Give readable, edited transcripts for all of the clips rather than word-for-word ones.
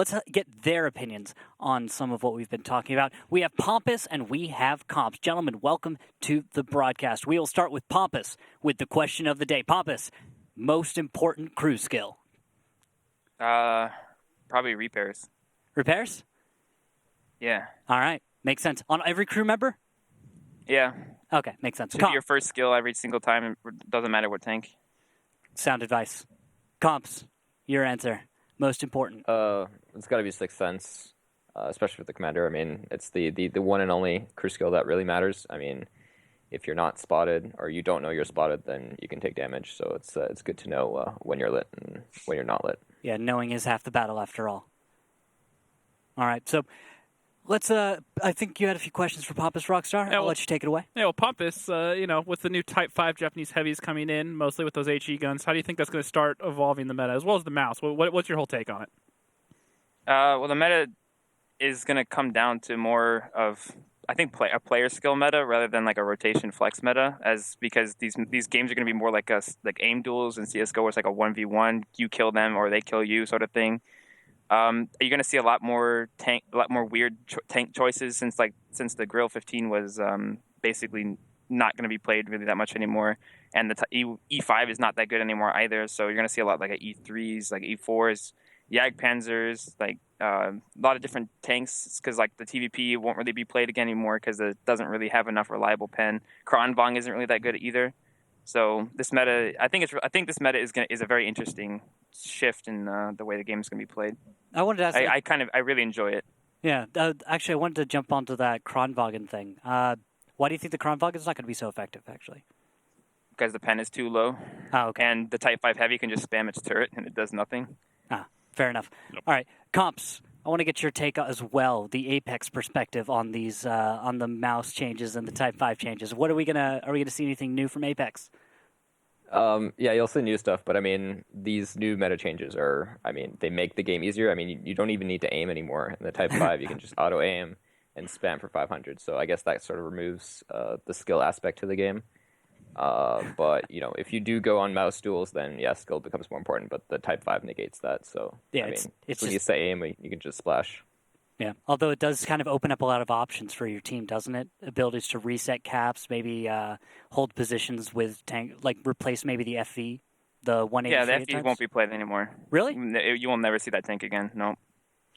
let's get their opinions on some of what we've been talking about. We have Pompous and we have Comps. Gentlemen, welcome to the broadcast. We will start with Pompous with the question of the day. Pompous, most important crew skill? Probably repairs. Repairs? Yeah. All right. Makes sense. On every crew member? Yeah. Okay, makes sense. Should be your first skill every single time. It doesn't matter what tank. Sound advice. Comps, your answer. Most important. It's got to be Sixth Sense, especially for the commander. I mean, it's the one and only crew skill that really matters. I mean, if you're not spotted or you don't know you're spotted, then you can take damage. So it's good to know when you're lit and when you're not lit. Yeah, knowing is half the battle after all. All right, so let's. I think you had a few questions for Pompous Rockstar. I'll let you take it away. Yeah, well, Pompous, with the new Type 5 Japanese heavies coming in, mostly with those HE guns, how do you think that's going to start evolving the meta, as well as the mouse? What's your whole take on it? Well, the meta is going to come down to more of, I think, a player skill meta rather than like a rotation flex meta, because these games are going to be more like aim duels in CS:GO, where it's like a 1v1, you kill them or they kill you sort of thing. You're going to see a lot more weird tank choices since the Grill 15 was basically not going to be played really that much anymore, and the E5 is not that good anymore either. So you're going to see a lot like E3s, like E4s, Jagdpanzers, like a lot of different tanks, because like the TVP won't really be played again anymore because it doesn't really have enough reliable pen. Kranvang isn't really that good either. So this meta, I think this meta is a very interesting shift in the way the game is going to be played. I wanted to ask. I really enjoy it. Yeah, actually, I wanted to jump onto that Kranvagen thing. Why do you think the Kranvagen is not going to be so effective? Actually, because the pen is too low. Oh, okay. And the Type 5 Heavy can just spam its turret and it does nothing. Fair enough. Nope. All right, Comps, I want to get your take as well, the Apex perspective on these, on the mouse changes and the Type 5 changes. Are we gonna see anything new from Apex? Yeah, you'll see new stuff, but I mean, these new meta changes they make the game easier. I mean, you don't even need to aim anymore. In the Type 5, you can just auto aim and spam for 500. So I guess that sort of removes the skill aspect to the game. But if you do go on mouse duels, then skill becomes more important. But the Type 5 negates that. So yeah, it's when just, you say aim, you can just splash. Yeah, although it does kind of open up a lot of options for your team, doesn't it? Abilities to reset caps, maybe hold positions with tank, like replace maybe the FV, the 183. Yeah, the FV won't be played anymore. Really? You will never see that tank again. No.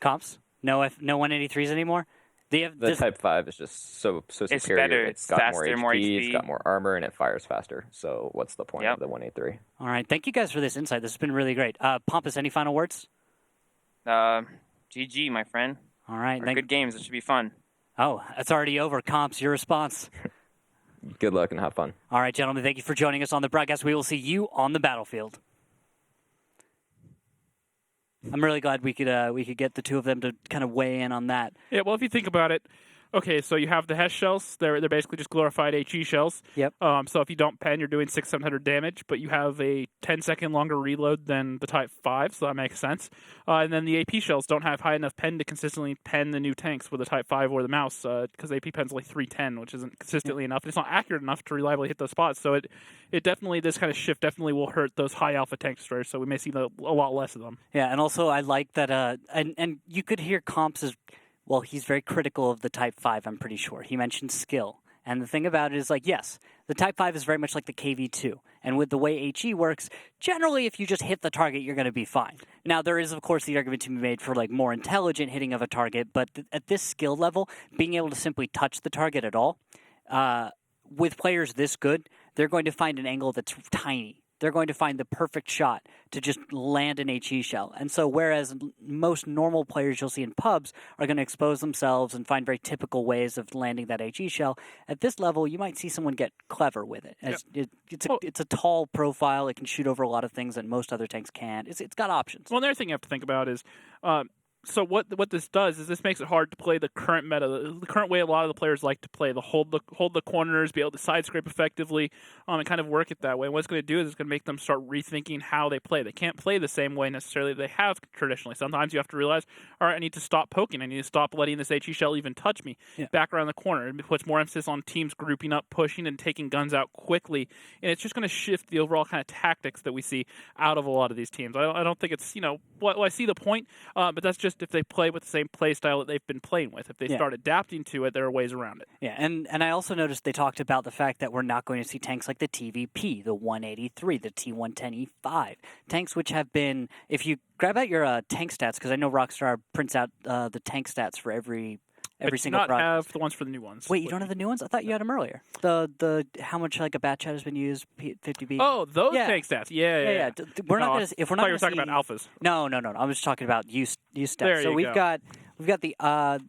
Comps? No 183s anymore. The Type 5 is just so superior. It's better. It's got faster, more HP. It's got more armor, and it fires faster. So what's the point of the 183? All right. Thank you guys for this insight. This has been really great. Pompous, any final words? GG, my friend. All right. Good games. It should be fun. Oh, it's already over. Comps, your response. Good luck and have fun. All right, gentlemen. Thank you for joining us on the broadcast. We will see you on the battlefield. I'm really glad we could get the two of them to kind of weigh in on that. Yeah, well, if you think about it, okay, so you have the HESH shells. They're basically just glorified HE shells. Yep. So if you don't pen, you're doing 600-700 damage, but you have a 10-second longer reload than the Type 5, so that makes sense. And then the AP shells don't have high enough pen to consistently pen the new tanks with the Type 5 or the mouse, because AP pen's only 310, which isn't consistently enough. It's not accurate enough to reliably hit those spots. So it definitely, this kind of shift definitely will hurt those high alpha tank destroyers, so we may see a lot less of them. Yeah, and also I like that, and you could hear Comps as... Well, he's very critical of the Type 5, I'm pretty sure. He mentioned skill. And the thing about it is, yes, the Type 5 is very much like the KV2. And with the way HE works, generally if you just hit the target, you're going to be fine. Now, there is, of course, the argument to be made for more intelligent hitting of a target, but at this skill level, being able to simply touch the target at all, with players this good, they're going to find an angle that's tiny. They're going to find the perfect shot to just land an HE shell. And so whereas most normal players you'll see in pubs are going to expose themselves and find very typical ways of landing that HE shell, at this level you might see someone get clever with it. It's a tall profile. It can shoot over a lot of things that most other tanks can't. It's got options. Well, another thing you have to think about is... So what this does is this makes it hard to play the current meta, the current way a lot of the players like to play, hold the corners, be able to side scrape effectively, and kind of work it that way. And what it's going to do is it's going to make them start rethinking how they play. They can't play the same way necessarily they have traditionally. Sometimes you have to realize, all right, I need to stop poking. I need to stop letting this HE shell even touch me. Yeah. Back around the corner. It puts more emphasis on teams grouping up, pushing, and taking guns out quickly. And it's just going to shift the overall kind of tactics that we see out of a lot of these teams. I don't think it's, I see the point, but that's just just if they play with the same play style that they've been playing with. If they start adapting to it, there are ways around it. Yeah, and I also noticed they talked about the fact that we're not going to see tanks like the TVP, the 183, the T110E5, tanks which have been, if you grab out your tank stats, because I know Rockstar prints out the tank stats for every single not product. have the ones for the new ones. Wait, you don't have the new ones? I thought you had them earlier. The how much like a batch chat has been used, 50B. Oh, those tank stats. Yeah. We're not going to. If we're not you were talking about alphas. No. I'm just talking about use stats. There so you we've go. got the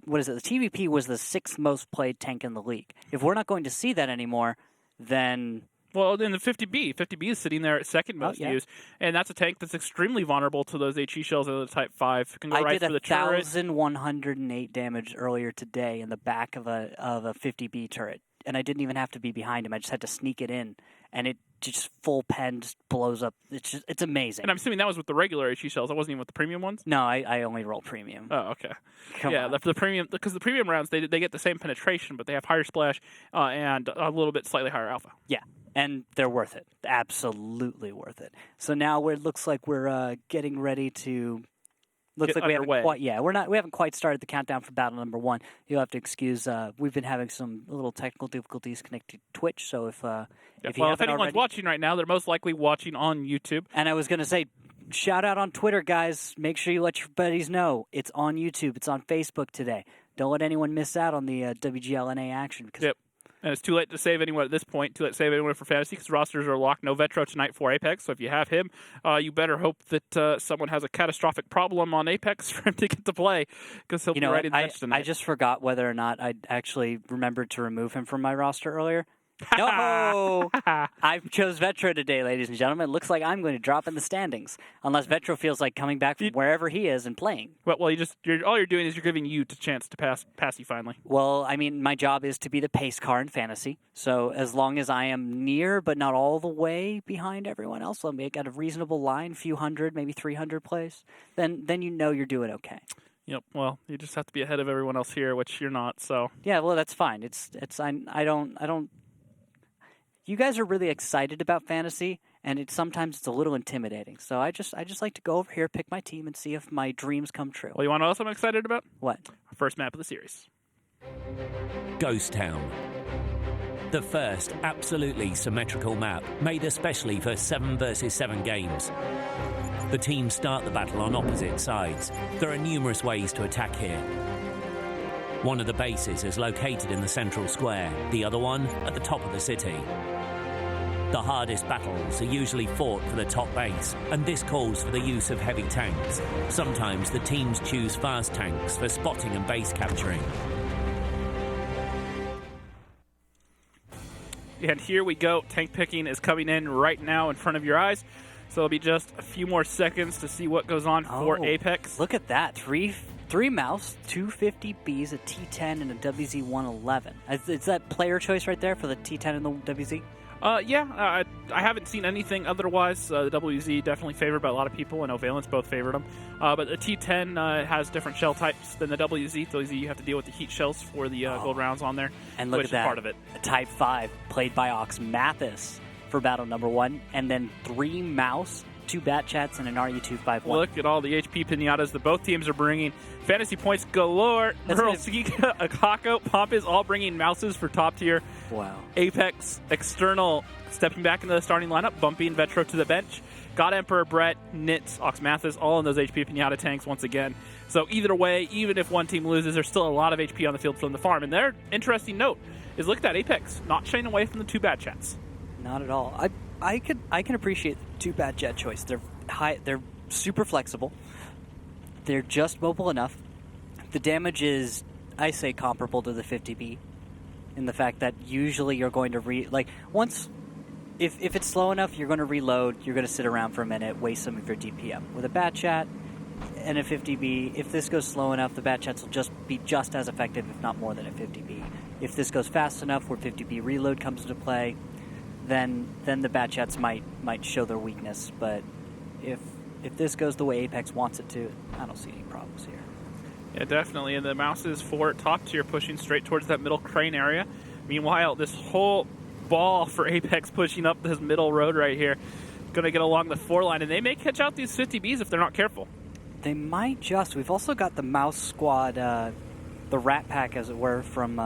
what is it? The TVP was the 6th most played tank in the league. If we're not going to see that anymore, then Well, then the 50B is sitting there at second most used, and that's a tank that's extremely vulnerable to those HE shells of the Type 5. Can go right for the turret. I did 1,108 damage earlier today in the back of a 50B turret, and I didn't even have to be behind him. I just had to sneak it in, and it just full pen just blows up. It's amazing. And I'm assuming that was with the regular HE shells. That wasn't even with the premium ones. No, I only roll premium. Oh, okay. Come on. The premium, because the premium rounds they get the same penetration, but they have higher splash and a little bit slightly higher alpha. Yeah. And they're worth it. Absolutely worth it. So now it looks like we're getting ready to. Looks Get like underway. we haven't quite started the countdown for battle number 1. You'll have to excuse. We've been having some little technical difficulties connected to Twitch. So if if anyone's anyone's watching right now, they're most likely watching on YouTube. And I was going to say, shout out on Twitter, guys. Make sure you let your buddies know it's on YouTube. It's on Facebook today. Don't let anyone miss out on the WGLNA action. Yep. And it's too late to save anyone at this point. Too late to save anyone for fantasy because rosters are locked. No Vetro tonight for Apex. So if you have him, you better hope that someone has a catastrophic problem on Apex for him to get to play because he'll be right in the bench tonight. I just forgot whether or not I actually remembered to remove him from my roster earlier. No! I chose Vetro today, ladies and gentlemen. It looks like I'm going to drop in the standings. Unless Vetro feels like coming back from wherever he is and playing. Well, all you're doing is you're giving you the chance to pass you finally. Well, I mean, my job is to be the pace car in fantasy. So as long as I am near, but not all the way behind everyone else, let me get a reasonable line, few hundred, maybe 300 place, then you know you're doing okay. Yep. Well, you just have to be ahead of everyone else here, which you're not. So yeah, well, that's fine. I don't. You guys are really excited about fantasy, and sometimes it's a little intimidating. So I just like to go over here, pick my team, and see if my dreams come true. Well, you want to know what I'm excited about? What? Our first map of the series. Ghost Town. The first absolutely symmetrical map, made especially for 7 versus 7 games. The teams start the battle on opposite sides. There are numerous ways to attack here. One of the bases is located in the central square, the other one at the top of the city. The hardest battles are usually fought for the top base, and this calls for the use of heavy tanks. Sometimes the teams choose fast tanks for spotting and base capturing. And here we go. Tank picking is coming in right now in front of your eyes. So it'll be just a few more seconds to see what goes on for Apex. Look at that. Three mouse, 250Bs, a T10, and a WZ-111. Is that player choice right there for the T10 and the WZ? I haven't seen anything otherwise. The WZ definitely favored by a lot of people. I know Valence both favored them. But the T10 has different shell types than the WZ. The WZ, you have to deal with the heat shells for the gold rounds on there. And look which at that. Is part of it. A Type 5 played by Ox Mathis for battle number 1. And then 3 mouse, 2 bat chats, and an RU-251. Look at all the HP pinatas that both teams are bringing. Fantasy points galore. Earl, Sika, Akako, Pompous all bringing mouses for top tier. Wow. Apex, External, stepping back into the starting lineup, bumping Vetro to the bench. God Emperor, Brett, Nitz, Ox Mathis, all in those HP pinata tanks once again. So either way, even if one team loses, there's still a lot of HP on the field from the farm. And their interesting note is look at that Apex, not shying away from the 2 bat chats. Not at all. I can appreciate the 2 bat jet choice. They're super flexible. They're just mobile enough. The damage is, I say, comparable to the 50B in the fact that usually you're going to if it's slow enough, you're going to reload, you're going to sit around for a minute, waste some of your DPM. With a bat chat and a 50B, if this goes slow enough, the bat chats will just be just as effective, if not more than a 50B. If this goes fast enough where 50B reload comes into play, then the bat chats might show their weakness. But if this goes the way Apex wants it to, I don't see any problems here. Yeah, definitely. And the mouses for top tier pushing straight towards that middle crane area. Meanwhile, this whole ball for Apex pushing up this middle road right here, going to get along the 4 line, and they may catch out these 50Bs if they're not careful. They might just. We've also got the Mouse Squad, the Rat Pack, as it were, from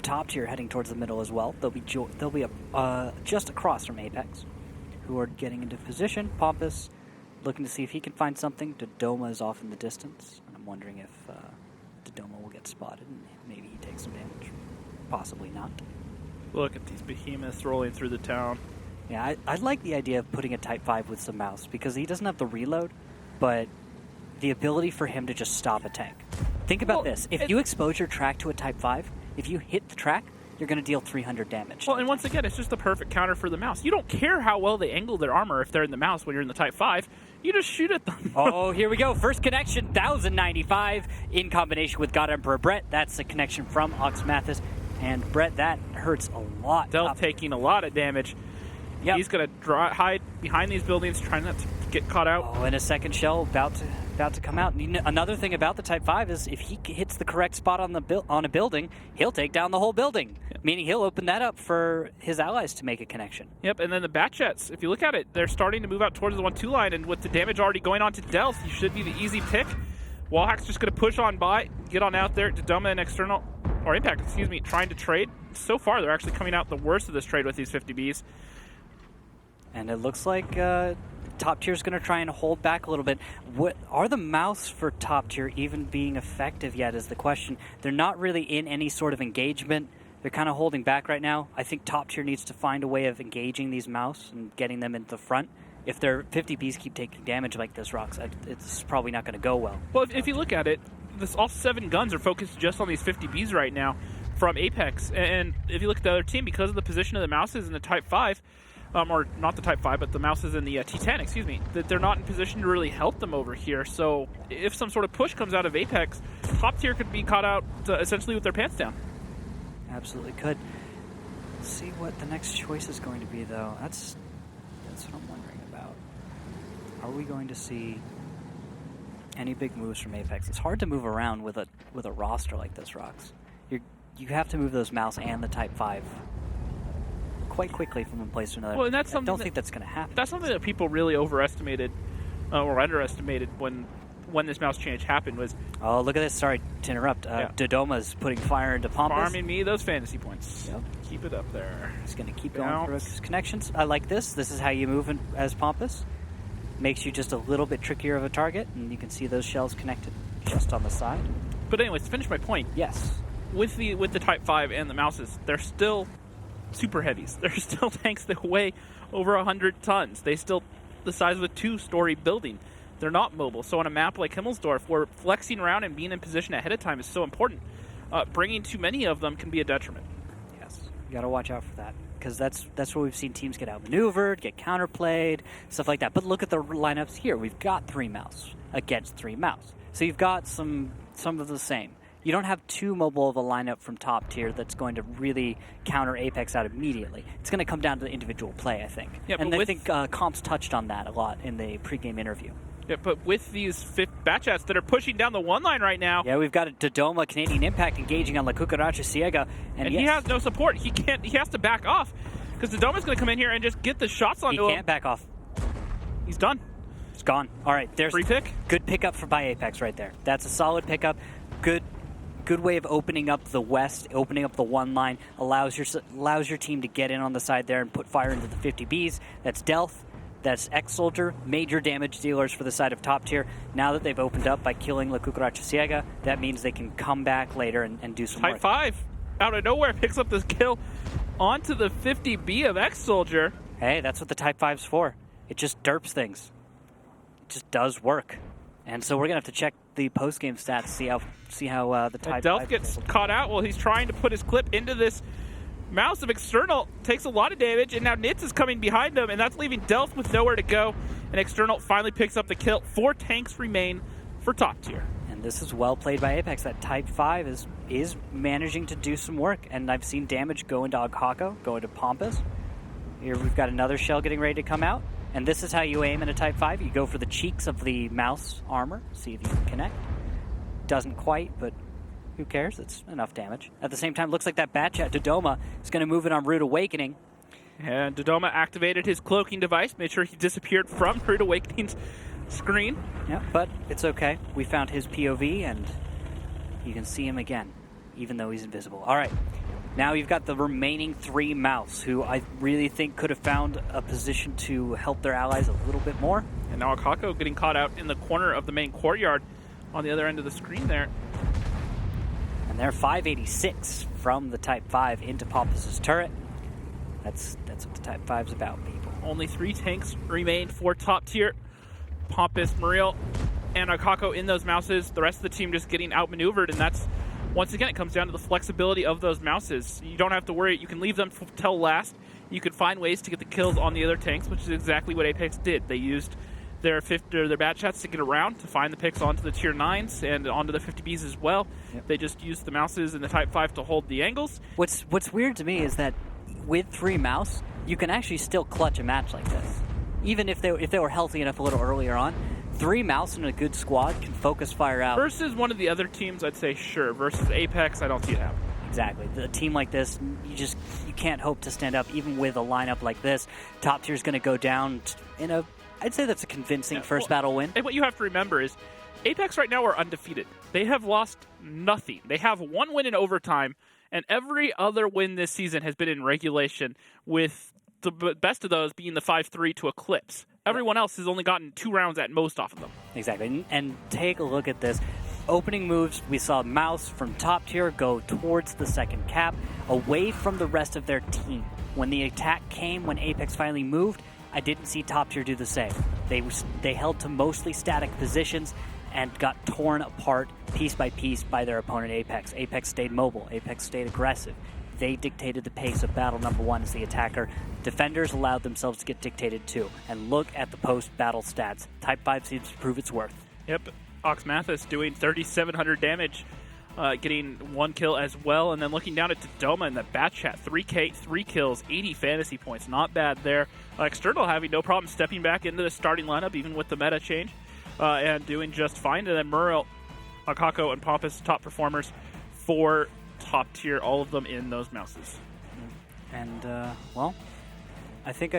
top tier heading towards the middle as well. They'll be just across from Apex, who are getting into position. Pompous looking to see if he can find something. Dodoma is off in the distance, and I'm wondering if Dodoma will get spotted and maybe he takes some damage. Possibly not. Look at these behemoths rolling through the town. Yeah, I like the idea of putting a Type 5 with some Mouse, because he doesn't have the reload, but the ability for him to just stop a tank. Think about this. If you expose your track to a Type 5, if you hit the track, you're going to deal 300 damage. Well, and once again, it's just the perfect counter for the Mouse. You don't care how well they angle their armor if they're in the Mouse when you're in the Type 5. You just shoot at them. Oh, here we go. First connection, 1095 in combination with God Emperor Brett. That's the connection from Ox Mathis. And Brett, that hurts a lot. Delph taking a lot of damage. Yep. He's going to hide behind these buildings, trying not to get caught out. Oh, and a second shell about to come out. And another thing about the Type 5 is if he hits the correct spot on a building, he'll take down the whole building, meaning he'll open that up for his allies to make a connection. Yep, and then the Bat Jets, if you look at it, they're starting to move out towards the 1-2 line, and with the damage already going on to Delph, he should be the easy pick. Wallhack's just going to push on by, get on out there. Dodoma and Impact, trying to trade. So far, they're actually coming out the worst of this trade with these 50Bs. And it looks like top tier is going to try and hold back a little bit. What are the Mouse for top tier even being effective yet is the question. They're not really in any sort of engagement. They're kind of holding back right now. I think top tier needs to find a way of engaging these Mouse and getting them into the front. If their 50Bs keep taking damage like this, Rox, it's probably not going to go well. Well, if you look at it, all 7 guns are focused just on these 50Bs right now from Apex. And if you look at the other team, because of the position of the Mouses in the Type 5, or not the Type 5, but the Mouses in the T10, that they're not in position to really help them over here. So if some sort of push comes out of Apex, top tier could be caught out essentially with their pants down. Absolutely could. Let's see what the next choice is going to be, though. That's what I'm wondering about. Are we going to see any big moves from Apex? It's hard to move around with a roster like this, Rox. You have to move those Mouse and the Type 5 quite quickly from one place to another. Well, and that's I don't think that's going to happen. That's something that people really overestimated or underestimated when this Mouse change happened was... Oh, look at this. Sorry to interrupt. Dodoma's putting fire into Pompous. Farming me those fantasy points. Yep. Keep it up there. He's going to keep going for his connections. I like this. This is how you move as Pompous. Makes you just a little bit trickier of a target, and you can see those shells connected just on the side. But anyways, to finish my point, yes, with the Type 5 and the Mouses, they're still super heavies. They're still tanks that weigh over 100 tons. They still the size of a 2-story building. They're not mobile. So on a map like Himmelsdorf, where flexing around and being in position ahead of time is so important, bringing too many of them can be a detriment. Yes, you got to watch out for that, because that's where we've seen teams get outmaneuvered, get counterplayed, stuff like that. But look at the lineups here. We've got 3 Mouse against 3 Mouse. So you've got some of the same. You don't have too mobile of a lineup from top tier that's going to really counter Apex out immediately. It's going to come down to the individual play, I think. Yeah, and I think Comps touched on that a lot in the pregame interview. Yeah, but with these Bat Jets that are pushing down the 1 line right now... Yeah, we've got a Dodoma, Canadian Impact, engaging on La Cucaracha Ciega. And he has no support. He has to back off, because Dodoma's going to come in here and just get the shots onto him. He can't back off. He's done. It's gone. All right, there's free pick. Good pickup by Apex right there. That's a solid pickup. Good way of opening up the west, opening up the 1 line, allows your team to get in on the side there and put fire into the 50Bs. That's Delph. That's X-Soldier, major damage dealers for the side of top tier. Now that they've opened up by killing La Cucaracha Ciega, that means they can come back later and do some Type work. 5, out of nowhere, picks up this kill onto the 50B of X-Soldier. Hey, that's what the Type 5's for. It just derps things. It just does work. And so we're going to have to check the post-game stats, see how the Type 5... Delph gets caught out while he's trying to put his clip into this Mouse of External, takes a lot of damage, and now Nitz is coming behind him, and that's leaving Delph with nowhere to go. And External finally picks up the kill. 4 tanks remain for top tier. And this is well played by Apex. That Type 5 is managing to do some work, and I've seen damage go into Oghako, go into Pompous. Here we've got another shell getting ready to come out, and this is how you aim in a Type 5. You go for the cheeks of the Mouse armor, see if you can connect. Doesn't quite, but who cares? It's enough damage. At the same time, looks like that Batchat Dodoma is going to move it on Rude Awakening. And Dodoma activated his cloaking device, made sure he disappeared from Rude Awakening's screen. Yeah, but it's okay. We found his POV, and you can see him again, even though he's invisible. All right, now you've got the remaining 3 Mouse, who I really think could have found a position to help their allies a little bit more. And now Akako getting caught out in the corner of the main courtyard on the other end of the screen there. And they're 586 from the Type 5 into Pompous' turret. That's what the Type 5's about, people. Only 3 tanks remain for top tier. Pompous, Muriel, and Akako in those Mouses. The rest of the team just getting outmaneuvered, and that's, once again, it comes down to the flexibility of those Mouses. You don't have to worry. You can leave them till last. You can find ways to get the kills on the other tanks, which is exactly what Apex did. They used their bat chats to get around to find the picks onto the tier 9s and onto the 50Bs as well. Yep. They just used the Mouses and the Type 5 to hold the angles. What's weird to me is that with 3 Mouse, you can actually still clutch a match like this. Even if they were healthy enough a little earlier on, 3 Mouse in a good squad can focus fire out. Versus one of the other teams, I'd say sure. Versus Apex, I don't see it happen. Exactly. A team like this, you can't hope to stand up even with a lineup like this. Top tier's going to go down in a, I'd say that's a convincing first battle win. And what you have to remember is Apex right now are undefeated. They have lost nothing. They have 1 win in overtime, and every other win this season has been in regulation, with the best of those being the 5-3 to Eclipse. Everyone else has only gotten 2 rounds at most off of them. Exactly. And take a look at this. Opening moves, we saw Mouse from top tier go towards the second cap, away from the rest of their team. When the attack came, when Apex finally moved, I didn't see top tier do the same. They held to mostly static positions and got torn apart piece by piece by their opponent Apex. Apex stayed mobile. Apex stayed aggressive. They dictated the pace of battle number 1 as the attacker. Defenders allowed themselves to get dictated too. And look at the post-battle stats. Type 5 seems to prove its worth. Yep. Ox Mathis doing 3,700 damage, getting 1 kill as well. And then looking down at Dodoma in the bat chat, 3K, 3 kills, 80 fantasy points. Not bad there. External having no problem stepping back into the starting lineup, even with the meta change, and doing just fine. And then Muriel, Akako, and Pompous, top performers for top tier, all of them in those Mouses. And, well, I think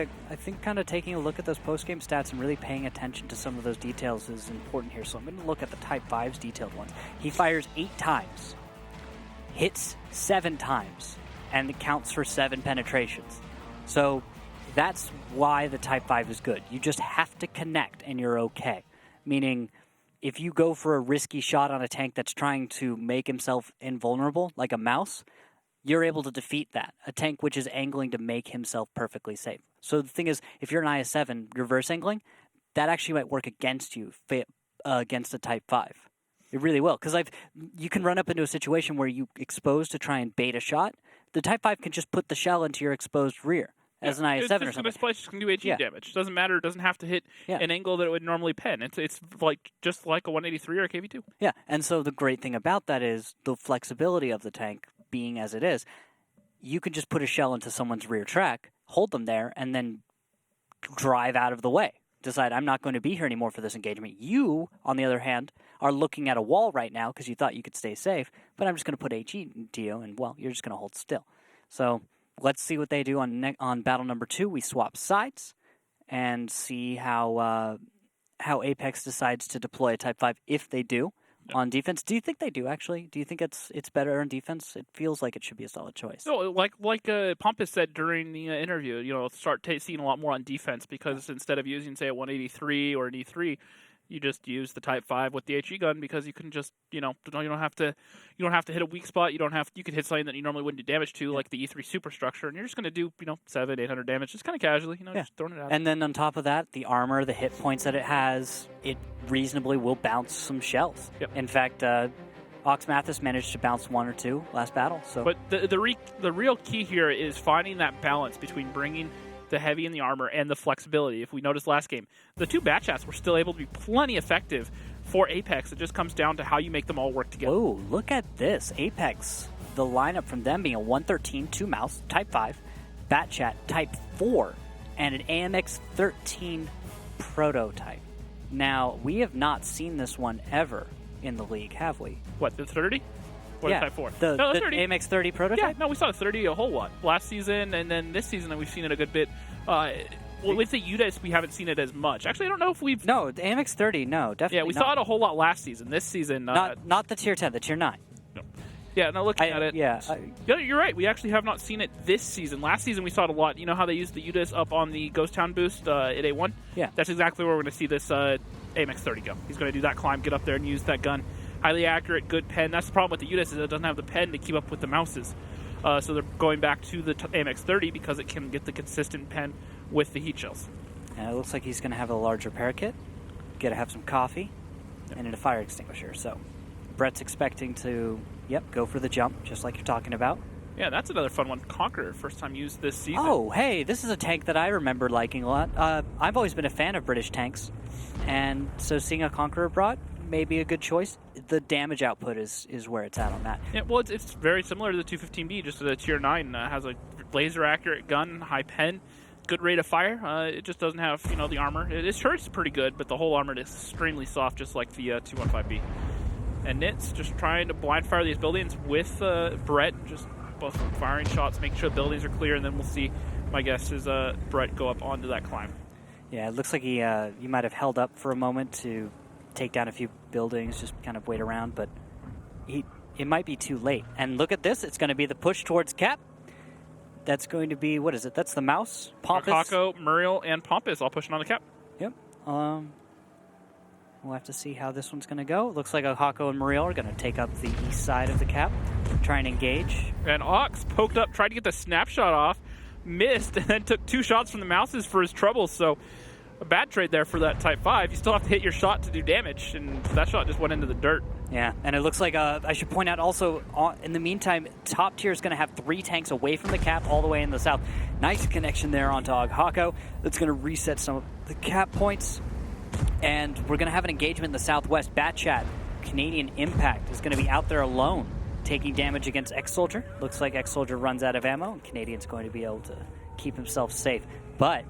kind of taking a look at those post-game stats and really paying attention to some of those details is important here. So I'm going to look at the Type 5's detailed ones. He fires 8 times, hits 7 times, and it counts for 7 penetrations. So that's why the Type 5 is good. You just have to connect and you're okay. Meaning, if you go for a risky shot on a tank that's trying to make himself invulnerable, like a Mouse, you're able to defeat that. A tank which is angling to make himself perfectly safe. So the thing is, if you're an IS-7 reverse angling, that actually might work against you, against a Type 5. It really will, because you can run up into a situation where you expose to try and bait a shot. The Type 5 can just put the shell into your exposed rear. As an IS-7 or something. This place can do HE damage. Doesn't matter. It doesn't have to hit an angle that it would normally pen. It's like just like a 183 or a KV2. Yeah, and so the great thing about that is the flexibility of the tank being as it is. You can just put a shell into someone's rear track, hold them there, and then drive out of the way. Decide, I'm not going to be here anymore for this engagement. You, on the other hand, are looking at a wall right now because you thought you could stay safe, but I'm just going to put HE into you, and, well, you're just going to hold still. So let's see what they do on battle number 2. We swap sides and see how Apex decides to deploy a Type 5 if they do on defense. Do you think they do, actually? Do you think it's better on defense? It feels like it should be a solid choice. So, like Pompous said during the interview, start seeing a lot more on defense because instead of using, say, a 183 or an E3, you just use the Type 5 with the HE gun because you can just, you don't have to hit a weak spot. You could hit something that you normally wouldn't do damage to, like the E3 superstructure, and you're just going to do, 700-800 damage, just kind of casually, just throwing it out. And then on top of that, the armor, the hit points that it has, it reasonably will bounce some shells. Yep. In fact, Ox Mathis managed to bounce 1 or 2 last battle. So, but the real key here is finding that balance between bringing the heavy and the armor and the flexibility. If we noticed last game, the 2 bat chats were still able to be plenty effective for Apex. It just comes down to how you make them all work together. Whoa, look at this. Apex, the lineup from them being a 113, 2 mouse, Type 5, bat chat, Type 4, and an AMX 13 prototype. Now, we have not seen this one ever in the league, have we? What, the 30? Or yeah, the Type 4? The 30. AMX 30 prototype? Yeah, no, we saw the 30 a whole lot last season, and then this season we've seen it a good bit. Well, with the UDIS, we haven't seen it as much. Actually, I don't know if we've. No, the AMX 30, no, definitely. Yeah, we not. saw it a whole lot last season. This season, Not the tier 10, the tier 9. Yeah, now looking at it. Yeah, Yeah, you're right. We actually have not seen it this season. Last season, we saw it a lot. You know how they used the UDIS up on the Ghost Town boost at A1? Yeah. That's exactly where we're going to see this AMX 30 go. He's going to do that climb, get up there, and use that gun. Highly accurate, good pen. That's the problem with the UDIS is it doesn't have the pen to keep up with the mouses. So they're going back to the AMX 30 because it can get the consistent pen with the heat shells. and it looks like he's going to have a large repair kit, get to have some coffee, and a fire extinguisher. So Brett's expecting to, go for the jump, just like you're talking about. Yeah, that's another fun one. Conqueror, first time used this season. Oh, hey, this is a tank that I remember liking a lot. I've always been a fan of British tanks, and so seeing a Conqueror brought may be a good choice. The damage output is where it's at on that. Yeah, well, it's very similar to the 215B, just the Tier 9 has a laser-accurate gun, high pen, good rate of fire. It just doesn't have, the armor. Its turret's pretty good, but the whole armor is extremely soft, just like the 215B. And Nit's just trying to blind fire these buildings with Brett, just both firing shots, making sure the buildings are clear, and then we'll see, my guess is Brett go up onto that climb. Yeah, it looks like he might have held up for a moment to take down a few buildings, just kind of wait around, but it might be too late. And look at this, it's going to be the push towards Cap. That's going to be, what is it? That's the mouse? Pompous? Kako, Muriel, and Pompous all pushing on the Cap. Yep. We'll have to see how this one's going to go. It looks like Ahako and Muriel are going to take up the east side of the Cap, try and engage. And Ox poked up, tried to get the snapshot off, missed, and then took 2 shots from the mouses for his troubles. So a bad trade there for that Type 5. You still have to hit your shot to do damage, and that shot just went into the dirt. Yeah, and it looks like, I should point out also, in the meantime, top tier is going to have 3 tanks away from the Cap all the way in the south. Nice connection there onto Ahako. That's going to reset some of the Cap points. And we're going to have an engagement in the southwest. Batchat, Canadian Impact, is going to be out there alone, taking damage against X-Soldier. Looks like X-Soldier runs out of ammo, and Canadian's going to be able to keep himself safe. But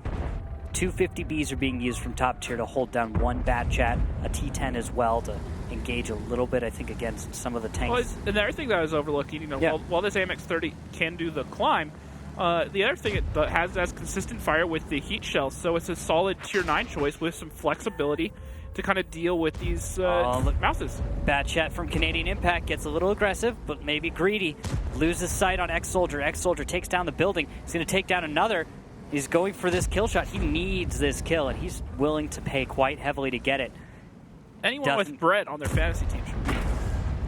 250Bs are being used from top tier to hold down one Batchat, a T10 as well, to engage a little bit, I think, against some of the tanks. Well, another thing that I was overlooking, while this AMX 30 can do the climb, the other thing it has consistent fire with the heat shells, so it's a solid Tier 9 choice with some flexibility to kind of deal with these mouses. Batchat from Canadian Impact gets a little aggressive, but maybe greedy. Loses sight on X-Soldier. X-Soldier takes down the building. He's going to take down another. He's going for this kill shot. He needs this kill, and he's willing to pay quite heavily to get it. Anyone with Brett on their fantasy team should be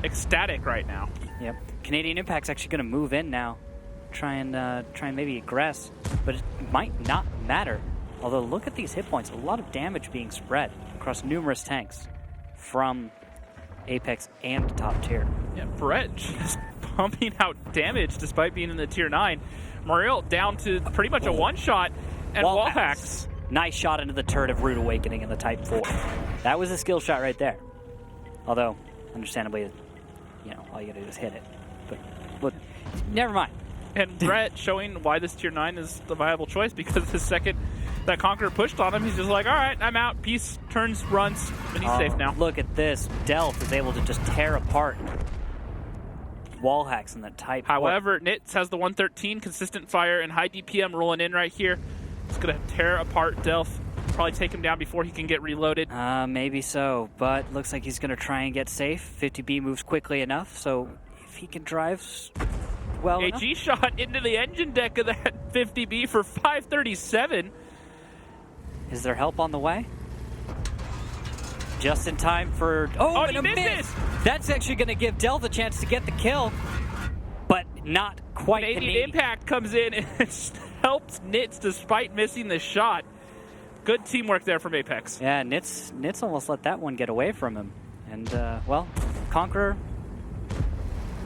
ecstatic right now. Yep. Canadian Impact's actually going to move in now. Try and maybe aggress, but it might not matter. Although, look at these hit points. A lot of damage being spread across numerous tanks from Apex and top tier. Yeah, Brett just pumping out damage despite being in the Tier 9. Muriel down to pretty much a one-shot, and wall hacks. Nice shot into the turret of Rude Awakening in the Type 4. That was a skill shot right there. Although, understandably, all you gotta do is hit it. But never mind. And Brett showing why this Tier 9 is the viable choice, because the second that Conqueror pushed on him, he's just like, all right, I'm out. Peace, turns, runs, and he's safe now. Look at this. Delph is able to just tear apart wall hacks in the Type. However, Nitz has the 113, consistent fire, and high DPM rolling in right here. It's going to tear apart Delph. Probably take him down before he can get reloaded. Maybe so, but looks like he's going to try and get safe. 50B moves quickly enough, so if he can drive well enough. AG shot into the engine deck of that 50B for 537. Is there help on the way? Just in time for... Oh, and a miss! That's actually going to give Delph a chance to get the kill, but not quite. Canadian Impact comes in and helps Nitz despite missing the shot. Good teamwork there from Apex. Yeah, Nitz almost let that one get away from him. And, Conqueror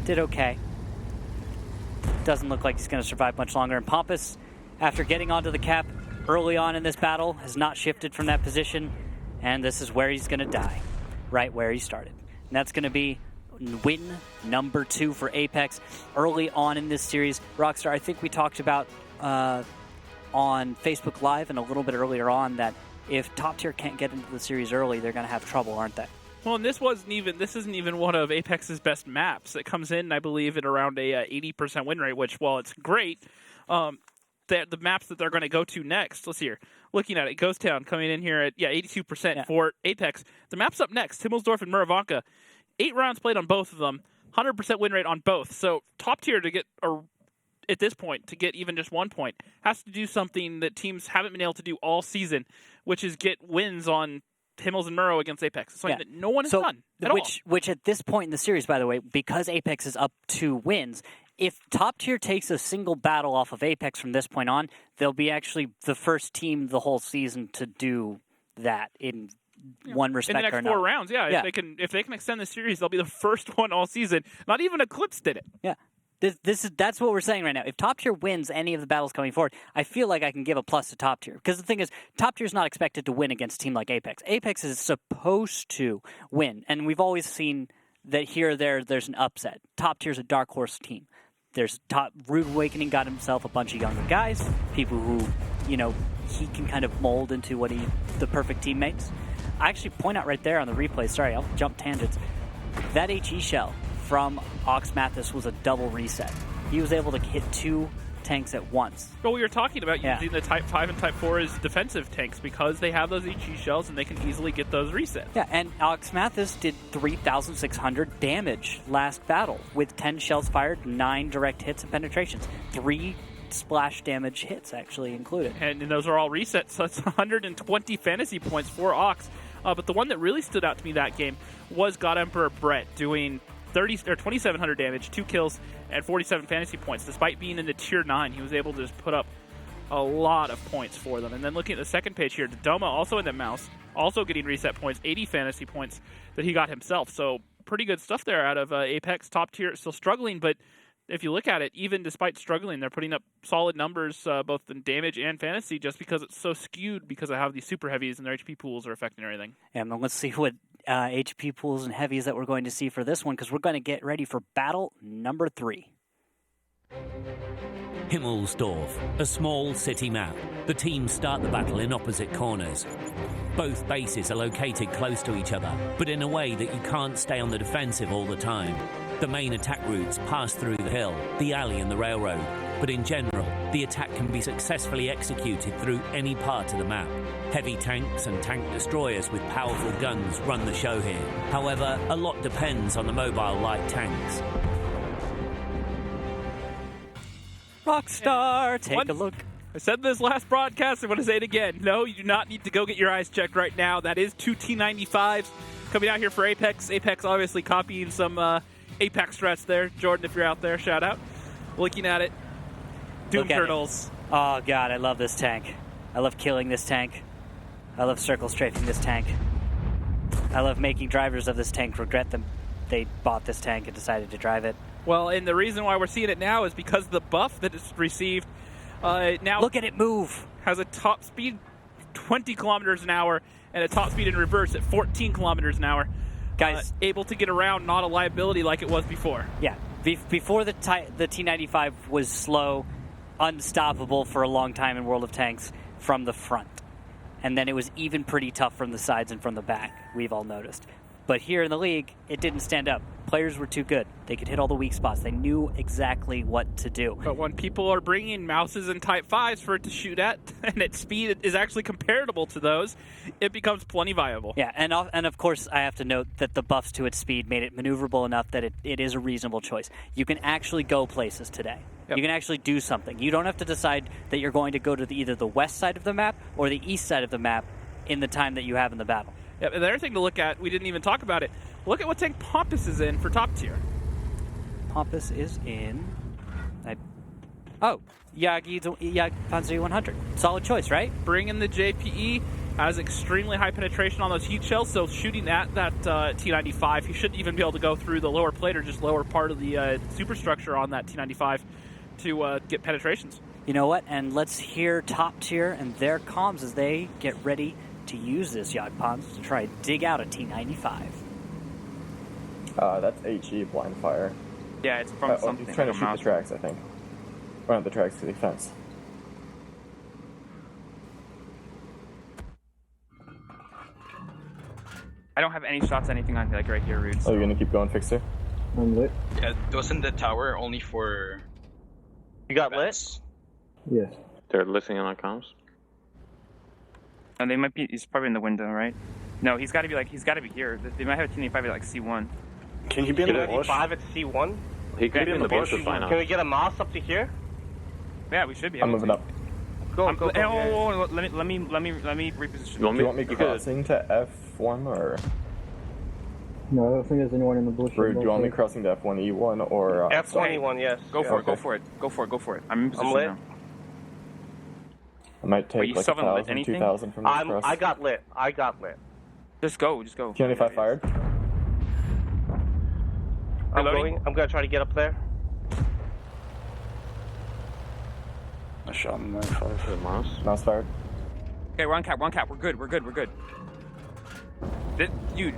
did okay. Doesn't look like he's going to survive much longer. And Pompous, after getting onto the Cap early on in this battle, has not shifted from that position. And this is where he's going to die, right where he started. And that's going to be win number 2 for Apex early on in this series. Rockstar, I think we talked about on Facebook Live and a little bit earlier on that if top tier can't get into the series early, they're going to have trouble, aren't they? Well, and this isn't even one of Apex's best maps. It comes in, I believe, at around a 80% win rate, which, while it's great, the maps that they're going to go to next. Let's see here. Looking at it, Ghost Town coming in here at 82% for Apex. The map's up next. Himmelsdorf and Muravanka. 8 rounds played on both of them. 100% win rate on both. So top tier to get at this point to get even just 1 point has to do something that teams haven't been able to do all season, which is get wins on Himmels and Murrow against Apex. It's something that no one has done at all. Which at this point in the series, by the way, because Apex is up 2 wins, if top tier takes a single battle off of Apex from this point on, they'll be actually the first team the whole season to do that in one respect in the or next another. 4 rounds. Yeah, if they can extend the series, they'll be the first one all season. Not even Eclipse did it. Yeah. That's what we're saying right now. If top tier wins any of the battles coming forward, I feel like I can give a plus to top tier. Because the thing is, top tier is not expected to win against a team like Apex. Apex is supposed to win, and we've always seen that here or there's an upset. Top tier is a dark horse team. There's Rude Awakening got himself a bunch of younger guys, people who, he can kind of mold into the perfect teammates. I actually point out right there on the replay, sorry, I'll jump tangents, that HE shell from Ox Mathis was a double reset. He was able to hit 2 tanks at once. Well, we were talking about using the Type 5 and Type 4 as defensive tanks because they have those HE shells and they can easily get those resets. Yeah, and Ox Mathis did 3,600 damage last battle with 10 shells fired, 9 direct hits and penetrations. 3 splash damage hits actually included. And those are all resets, so that's 120 fantasy points for Ox. But the one that really stood out to me that game was God Emperor Brett doing 2,700 damage, 2 kills, and 47 fantasy points. Despite being in the tier 9, he was able to just put up a lot of points for them. And then looking at the second page here, Dodoma also in the mouse, also getting reset points, 80 fantasy points that he got himself. So pretty good stuff there out of Apex. Top tier, still struggling, but if you look at it, even despite struggling, they're putting up solid numbers both in damage and fantasy just because it's so skewed because of how these super heavies and their HP pools are affecting everything. And then let's see what HP pools and heavies that we're going to see for this one because we're going to get ready for battle number 3. Himmelsdorf, a small city map. The teams start the battle in opposite corners. Both bases are located close to each other, but in a way that you can't stay on the defensive all the time. The main attack routes pass through the hill, the alley and the railroad, but in general, the attack can be successfully executed through any part of the map. Heavy tanks and tank destroyers with powerful guns run the show here. However, a lot depends on the mobile light tanks. Rockstar, take a look. I said this last broadcast, I'm going to say it again. No, you do not need to go get your eyes checked right now. That is 2 T95s coming out here for Apex. Apex obviously copying some Apex strats there. Jordan, if you're out there, shout out. Looking at it. Doom Turtles. Oh, God, I love this tank. I love killing this tank. I love circle strafing this tank. I love making drivers of this tank regret them. They bought this tank and decided to drive it. Well, and the reason why we're seeing it now is because the buff that it's received now look at it move. Has a top speed 20 kilometers an hour and a top speed in reverse at 14 kilometers an hour. Guys, able to get around, not a liability like it was before. Yeah, before the T95 was slow, unstoppable for a long time in World of Tanks from the front. And then it was even pretty tough from the sides and from the back, we've all noticed. But here in the league, it didn't stand up. Players were too good. They could hit all the weak spots. They knew exactly what to do. But when people are bringing mouses and Type 5s for it to shoot at, and its speed is actually comparable to those, it becomes plenty viable. Yeah, and of course, I have to note that the buffs to its speed made it maneuverable enough that it is a reasonable choice. You can actually go places today. Yep. You can actually do something. You don't have to decide that you're going to go to either the west side of the map or the east side of the map in the time that you have in the battle. Yep, and the other thing to look at, we didn't even talk about it. Look at what tank Pompous is in for top tier. Pompous is in... Yagi Panzer 100. Solid choice, right? Bring in the JPE, has extremely high penetration on those heat shells, so shooting at that T95, he shouldn't even be able to go through the lower plate or just lower part of the superstructure on that T95 to get penetrations. You know what? And let's hear top tier and their comms as they get ready to use this Jagdpanzer to try to dig out a T95. That's HE blind fire. Yeah, it's from something. He's trying to shoot the tracks, I think. Or not the tracks, to the fence. I don't have any shots, anything on like right here, Rude. Oh, you're gonna keep going, Fixer? I'm lit. Yeah, wasn't the tower only for... You got lit? Yes. They're listening on comms. And they might be. He's probably in the window, right? No, he's got to be here. They might have a T95 at like C1. Can he be in the bush? 5 at C1? He could Yeah, be in the bush with fine. Can we get a mouse up to here? Yeah, we should be. I'm able moving to. up. Go. Let me reposition. You Do you want me crossing to F1 or? No, I don't think there's anyone in the bush. Rude, do you want me crossing to F1 E1 or? F21, yes. Go for it. I'm in position lit. now. I might take you like still haven't lit 1,000, anything? 2,000 from this cross. I got lit. Just go. T95 fired. I'm Reloading. going. I'm gonna try to get up there. I shot him 95. Mouse fired. Okay, we're on cap. We're good.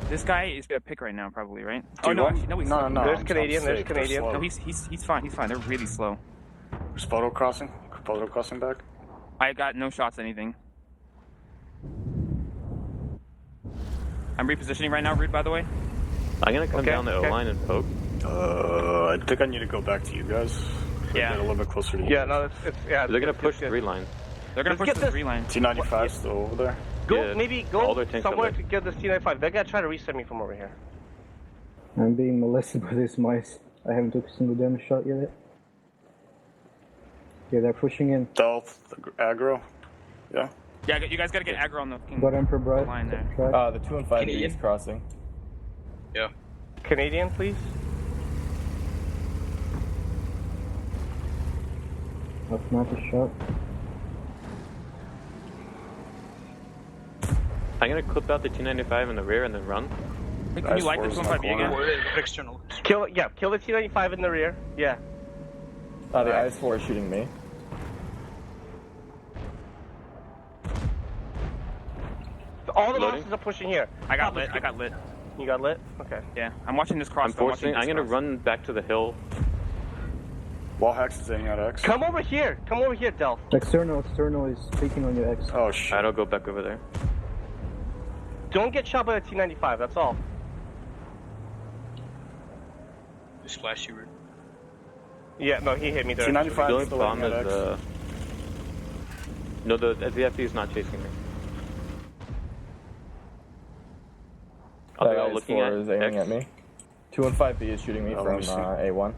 This guy is gonna pick right now, probably, right? Do you no, want- actually, no, he's no, not. no. There's I'm Canadian. safe. There's Canadian. They're No, slow. he's fine. They're really slow. There's photo crossing back. I got no shots, anything. I'm repositioning right now, Rude, by the way. I'm gonna come Okay, down the O okay. line and poke. I think I need to go back to you guys. Yeah. Get a little bit closer to you. Yeah, no, it's They're gonna it's push good. 3 lines. They're gonna Let's push get the this- 3 line. T95 still over there. Go, Yeah, maybe all go their tanks are somewhere lit. to get this T95. They're gonna try to reset me from over here. I'm being molested by this mice. I haven't took a single damage shot yet. Yeah, they're pushing in. Stealth, aggro. Yeah. Yeah, you guys gotta get aggro on the Got Emperor Bright. line there. The 2 and 5 is crossing. Canadian, please. That's not a shot. I'm gonna clip out the T95 in the rear and then run. Can you light the 215B again? Kill the T95 in the rear. Yeah. The IS-4 is shooting me. All the Loading. mouses are pushing here. I got lit. You got lit? Okay. Yeah, I'm watching this cross. I'm forcing. I'm gonna run back to the hill. Wall hacks is aiming at X. Come over here, Delph. External is peeking on your X. Oh shit. Alright, I'll go back over there. Don't get shot by the T95, that's all. Splash you. Yeah, no, he hit me there. The T95 only is still problem aiming at is X. no, the FD is not chasing me. Are they all looking at IS-4 is aiming X? at me. 2 and 5B is shooting me Oh, from let me see. A1.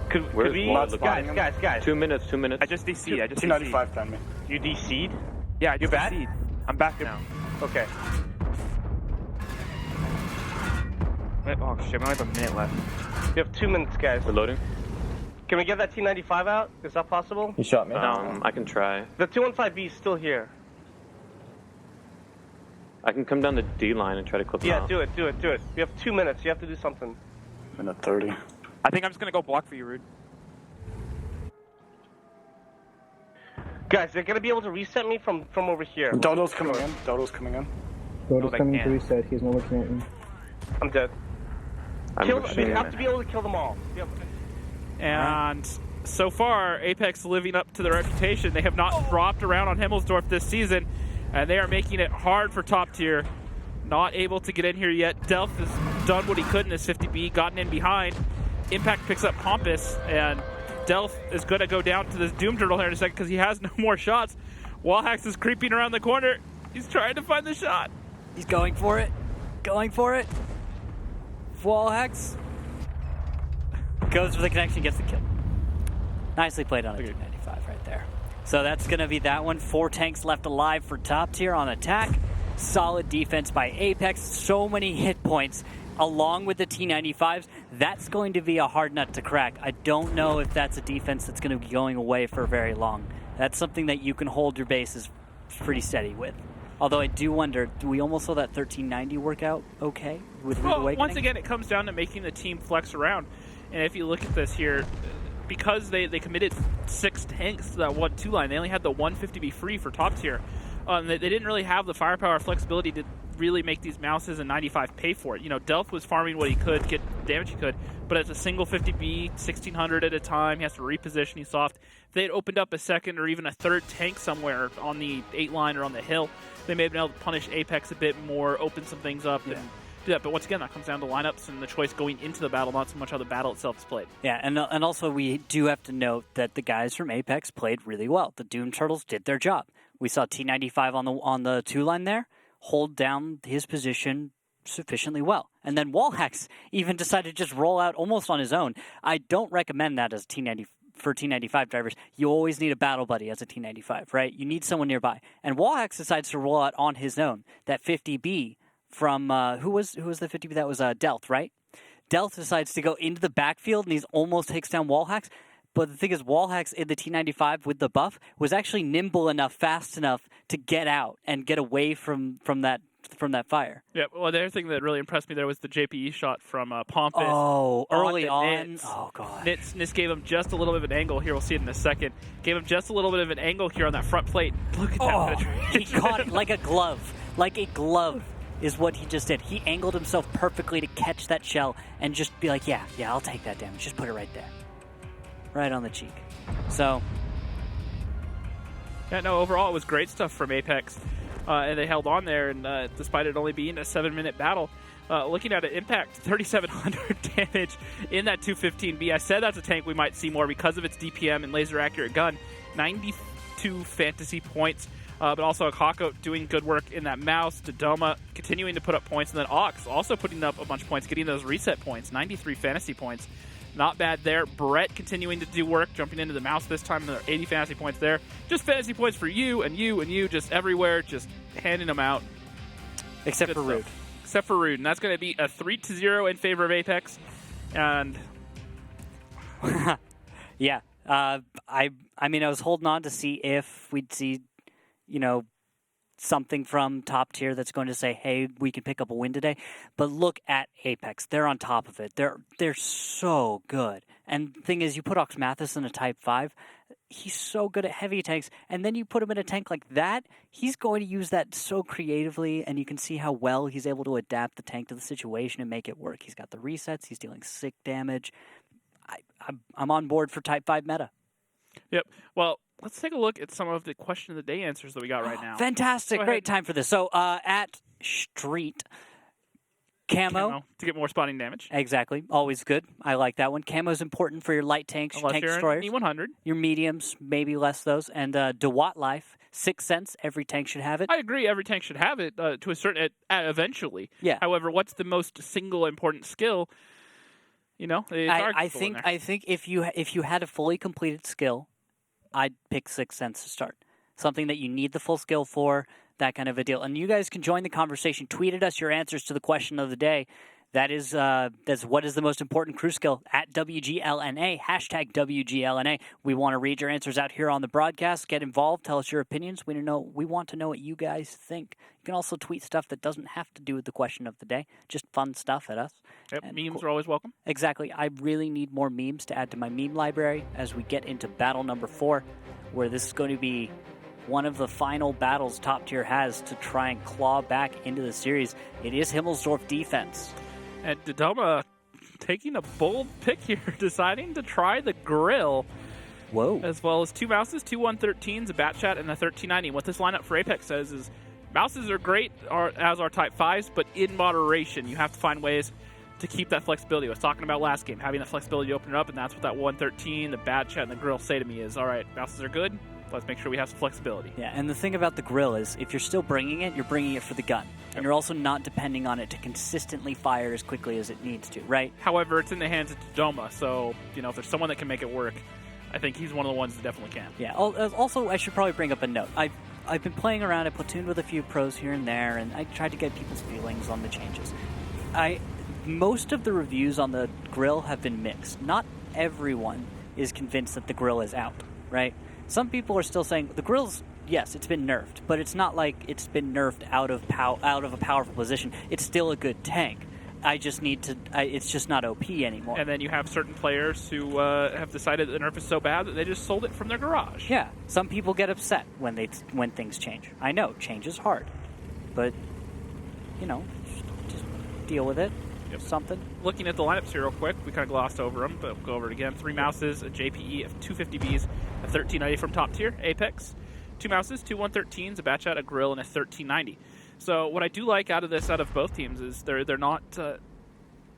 Could Where's we... Wall looking at? Guys. 2 minutes. 2 minutes. I just DC'd. T95 found me. You DC'd? Yeah, I just back? DC'd. I'm back now. Okay. Oh shit, we only have a minute left. We have 2 minutes, guys. Reloading. Can we get that T95 out? Is that possible? He shot me. I can try. The 215B is still here. I can come down the D line and try to clip them Yeah, out. do it. We have 2 minutes. You have to do something. Minute 30. I think I'm just gonna go block for you, Rude. Guys, they're gonna be able to reset me from over here. Dodo's coming in. Dodo's they coming to can't. reset. He's not looking at me. I'm dead. I'm We rushing have in. to be able to kill them all. And so far, Apex living up to their reputation. They have not dropped around on Himmelsdorf this season, and they are making it hard for top tier. Not able to get in here yet. Delph has done what he could in his 50B, gotten in behind. Impact picks up Pompous, and Delph is going to go down to this Doom Turtle here in a second because he has no more shots. Wallhacks is creeping around the corner. He's trying to find the shot. He's going for it. Wallhacks goes for the connection, gets the kill. Nicely played on a 295 right there. So that's going to be that one. 4 tanks left alive for top tier on attack. Solid defense by Apex. So many hit points along with the T95s. That's going to be a hard nut to crack. I don't know if that's a defense that's going to be going away for very long. That's something that you can hold your bases pretty steady with. Although I do wonder, do we almost saw that 1390 work out okay with Rude Well, Awakening? once again, it comes down to making the team flex around. And if you look at this here, because they committed 6 tanks to that 1-2 line, they only had the 150B free for top tier. They didn't really have the firepower or flexibility to really make these Mouses and 95 pay for it. You know, Delph was farming what he could, get damage he could, but it's a single 50B, 1600 at a time. He has to reposition. He's soft. If they had opened up a second or even a third tank somewhere on the 8 line or on the hill, they may have been able to punish Apex a bit more, open some things up, and Yeah, but once again, that comes down to lineups and the choice going into the battle, not so much how the battle itself is played. Yeah, and also we do have to note that the guys from Apex played really well. The Doom Turtles did their job. We saw T95 on the 2 line there hold down his position sufficiently well. And then Wallhacks even decided to just roll out almost on his own. I don't recommend that as for T95 drivers. You always need a battle buddy as a T95, right? You need someone nearby. And Wallhacks decides to roll out on his own. That 50B from, who was the 50B? That was Delth, right? Delth decides to go into the backfield and he almost takes down Wallhacks. But the thing is, Wallhacks in the T95 with the buff was actually nimble enough, fast enough to get out and get away from that fire. Yeah, well, the other thing that really impressed me there was the JPE shot from Pompous. Oh, early on. Nitz. Oh, God. Nitz gave him just a little bit of an angle here. We'll see it in a second. Gave him just a little bit of an angle here on that front plate. Look at that penetration. He caught it like a glove. Like a glove is what he just did. He angled himself perfectly to catch that shell and just be like, yeah, I'll take that damage. Just put it right there. Right on the cheek. So. Yeah, no, overall it was great stuff from Apex. And they held on there, and despite it only being a 7-minute battle, looking at it, Impact 3,700 damage in that 215B. I said that's a tank we might see more because of its DPM and laser accurate gun. 92 fantasy points, but also Akako doing good work in that mouse. Dodoma continuing to put up points, and then Ox also putting up a bunch of points, getting those reset points, 93 fantasy points. Not bad there. Brett continuing to do work, jumping into the mouse this time. Another 80 fantasy points there. Just fantasy points for you and you and you, just everywhere, just handing them out. Except for Rude. Except for Rude. And that's going to be a 3-0 in favor of Apex. And yeah. I mean, I was holding on to see if we'd see, something from top tier that's going to say, hey, we can pick up a win today. But look at Apex. They're on top of it. They're so good. And the thing is, you put Ox Mathis in a Type 5, he's so good at heavy tanks. And then you put him in a tank like that, he's going to use that so creatively, and you can see how well he's able to adapt the tank to the situation and make it work. He's got the resets. He's dealing sick damage. I'm on board for Type 5 meta. Yep. Well, let's take a look at some of the question of the day answers that we got right now. Fantastic. Great time for this. So at Street, Camo. To get more spotting damage. Exactly. Always good. I like that one. Camo is important for your light tanks, your tank destroyers. E100. Your mediums, maybe less those. And DeWatt Life, 6 cents. Every tank should have it. I agree. Every tank should have it to a certain eventually. Yeah. However, what's the most single important skill? I think if you had a fully completed skill, I'd pick 6 cents to start. Something that you need the full skill for, that kind of a deal. And you guys can join the conversation. Tweet at us your answers to the question of the day. That's what is the most important crew skill at WGLNA, hashtag WGLNA. We want to read your answers out here on the broadcast. Get involved. Tell us your opinions. We want to know what you guys think. You can also tweet stuff that doesn't have to do with the question of the day, just fun stuff at us. Yep, memes are always welcome. Exactly. I really need more memes to add to my meme library as we get into battle number 4, where this is going to be one of the final battles top tier has to try and claw back into the series. It is Himmelsdorf defense. And Dodoma taking a bold pick here, deciding to try the grill. Whoa. As well as 2 mouses, 2 113s, a bat chat, and a 1390. What this lineup for Apex says is mouses are great, as are Type 5s, but in moderation. You have to find ways to keep that flexibility. I was talking about last game, having that flexibility to open it up, and that's what that 113, the bat chat, and the grill say to me is, all right, mouses are good. Let's make sure we have some flexibility. Yeah, and the thing about the grill is if you're still bringing it, you're bringing it for the gun. And you're also not depending on it to consistently fire as quickly as it needs to, right? However, it's in the hands of Dodoma, so, if there's someone that can make it work, I think he's one of the ones that definitely can. Yeah, also, I should probably bring up a note. I've been playing around, I platooned with a few pros here and there, and I tried to get people's feelings on the changes. Most of the reviews on the grill have been mixed. Not everyone is convinced that the grill is out, right? Some people are still saying the grill's, yes, it's been nerfed, but it's not like it's been nerfed out of a powerful position. It's still a good tank. I just need to. It's just not OP anymore. And then you have certain players who have decided that the nerf is so bad that they just sold it from their garage. Yeah, some people get upset when things change. I know change is hard, but just deal with it. Yep. Something. Looking at the lineups here real quick, we kind of glossed over them, but we'll go over it again. 3 mouses, a JPE, 250Bs, a 1390 from top tier, Apex. 2 mouses, 2 113s, a bat chat, a grill, and a 1390. So what I do like out of both teams is they're not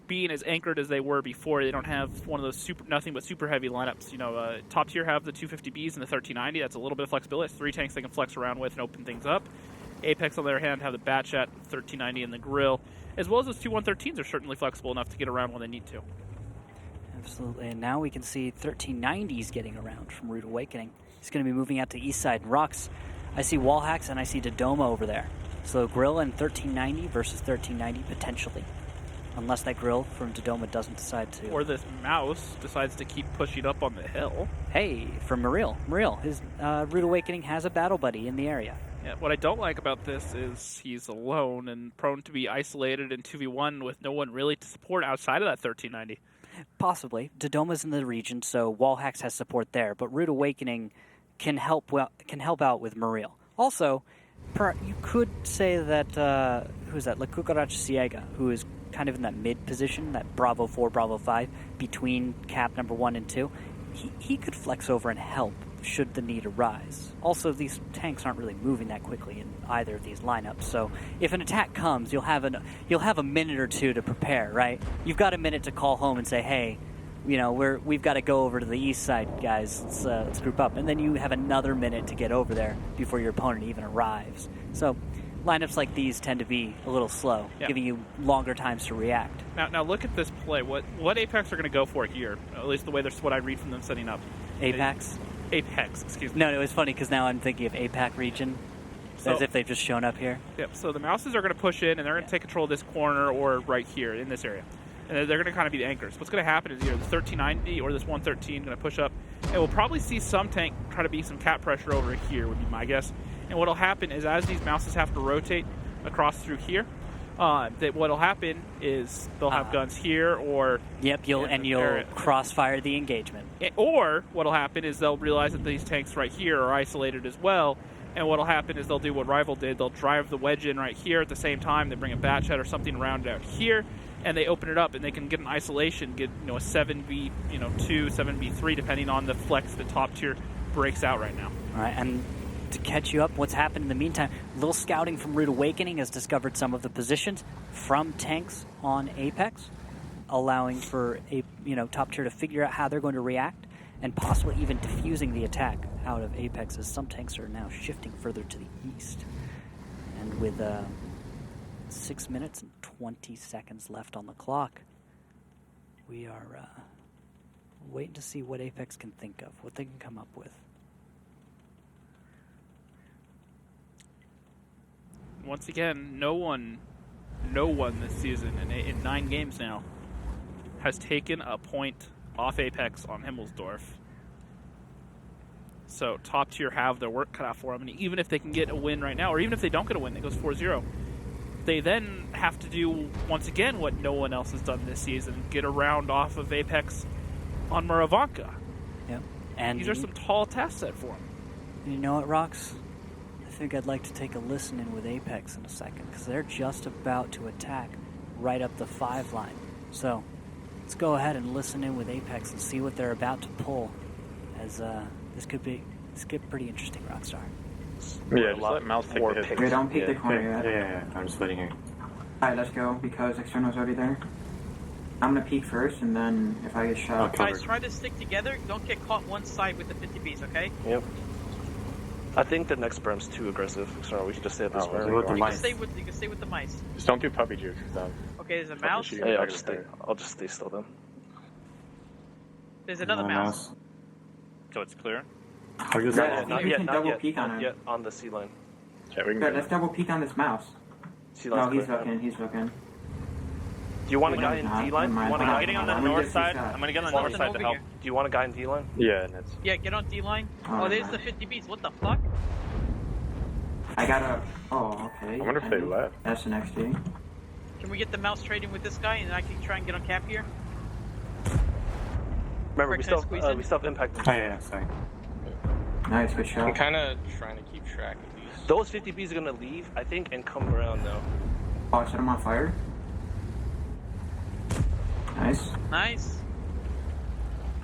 being as anchored as they were before. They don't have one of those nothing but super heavy lineups. You know, top tier have the 250Bs and the 1390. That's a little bit of flexibility. It's 3 tanks they can flex around with and open things up. Apex, on the other hand, have the Batchat, 1390, and the Grill, as well as those 2 113s are certainly flexible enough to get around when they need to. Absolutely, and now we can see 1390s getting around from Rude Awakening. He's going to be moving out to east side. Rocks, I see wall hacks and I see Dodoma over there. So Grill and 1390 versus 1390 potentially. Unless that Grill from Dodoma doesn't decide to. Or this Mouse decides to keep pushing up on the hill. Hey, from Maril, his Rude Awakening has a battle buddy in the area. Yeah, what I don't like about this is he's alone and prone to be isolated in 2v1 with no one really to support outside of that 1390. Possibly. Dodoma's in the region, so Wallhacks has support there, but Rude Awakening can help out with Maril. Also, you could say that who's that? La Cucaracha Ciega, who is kind of in that mid position, that Bravo 4, Bravo 5, between cap number 1 and 2. He could flex over and help should the need arise. Also, these tanks aren't really moving that quickly in either of these lineups, so if an attack comes, you'll have a minute or two to prepare, right? You've got a minute to call home and say, hey, you know, we've got to go over to the east side, guys. Let's group up, and then you have another minute to get over there before your opponent even arrives. So lineups like these tend to be a little slow, giving you longer times to react. Now look at this play. What Apex are going to go for here? At least the way that's what I read from them setting up. Apex, excuse me. No, it was funny because now I'm thinking of APAC region, as if they've just shown up here. Yep. So the Mouses are going to push in, and they're going to take control of this corner or right here in this area, and they're going to kind of be the anchors. What's going to happen is either the 1390 or this 113 going to push up, and we'll probably see some tank try to be some cap pressure over here, would be my guess. And what'll happen is as these Mouses have to rotate across through here, that what'll happen is they'll have guns here or you'll crossfire the engagement. Or what'll happen is they'll realize that these tanks right here are isolated as well, and what'll happen is they'll do what Rival did. They'll drive the wedge in right here at the same time. They bring a Batchat or something around out here, and they open it up, and they can get an isolation, get a 7v2, 7v3, depending on the flex the top tier breaks out right now. All right, and to catch you up, what's happened in the meantime, little scouting from Rude Awakening has discovered some of the positions from tanks on Apex, allowing for top tier to figure out how they're going to react and possibly even diffusing the attack out of Apex, as some tanks are now shifting further to the east. And with 6 minutes and 20 seconds left on the clock, we are waiting to see what Apex can think of, what they can come up with. Once again, no one this season in 9 games now has taken a point off Apex on Himmelsdorf. So top tier have their work cut out for them, and even if they can get a win right now, or even if they don't get a win, it goes 4-0. They then have to do once again what no one else has done this season: get a round off of Apex on Muravanka. Yep. And these are some tall tasks set for them. You know what, Rox? I think I'd like to take a listen in with Apex in a second, because they're just about to attack right up the 5 line. So let's go ahead and listen in with Apex and see what they're about to pull, as this could get pretty interesting, Rockstar. Yeah, just let Mouse take the hit. Wait, don't peek the corner yet. Yeah, I'm just waiting here. Alright, let's go, because External's already there. I'm gonna peek first, and then if I get shot... Guys, try to stick together. Don't get caught one side with the 50Bs, okay? Yep. I think the next berm's too aggressive, so we should just stay at this berm. You can stay with the mice. Just don't do puppy juice. Okay, there's a mouse. Yeah, I'll just stay still then. There's another mouse. So it's clear? Not yet on the C line. Good, let's double peek on this mouse. No, he's looking. Do you want a guy in D line? I'm getting on the north side. I'm gonna get on the north side to help. Do you want a guy in D line? Yeah, get on D line. Oh, there's the 50Bs. What the fuck? I gotta. Oh, okay. I wonder if they left. That's an XD. Can we get the mouse trading with this guy, and I can try and get on cap here? Remember, we still have impact. Oh yeah, sorry. Nice, good shot. I'm kind of trying to keep track of these. Those 50Bs are gonna leave, I think, and come around now. Oh, I set him on fire. Nice.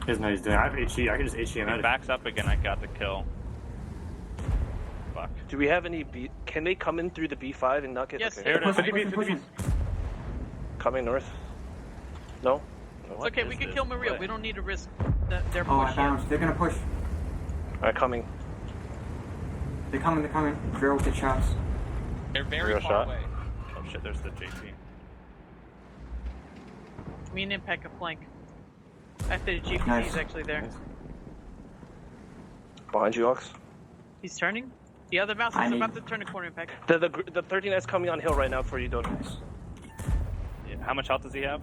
He's doing. I have HE. I can just HE him out. He backs up again. I got the kill. But Fuck. Do we have any B? Can they come in through the B5 and not get? Yes. Okay. Here it is. 50 bees, 50 bees. Coming north. No. It's okay, we can kill Maria. We don't need to risk their Oh, I push. bounced. They're gonna push. Alright, coming. They're coming. Drill with the shots. They're very Real far shot. away. Oh shit, there's the JP. Me and Impact are flank. After the GPD Nice. is actually there. Behind you, Ox. He's turning. The other mouse I is need- about to turn the corner, Impact. The 13's coming on hill right now for you, Dodo. Yeah. How much health does he have?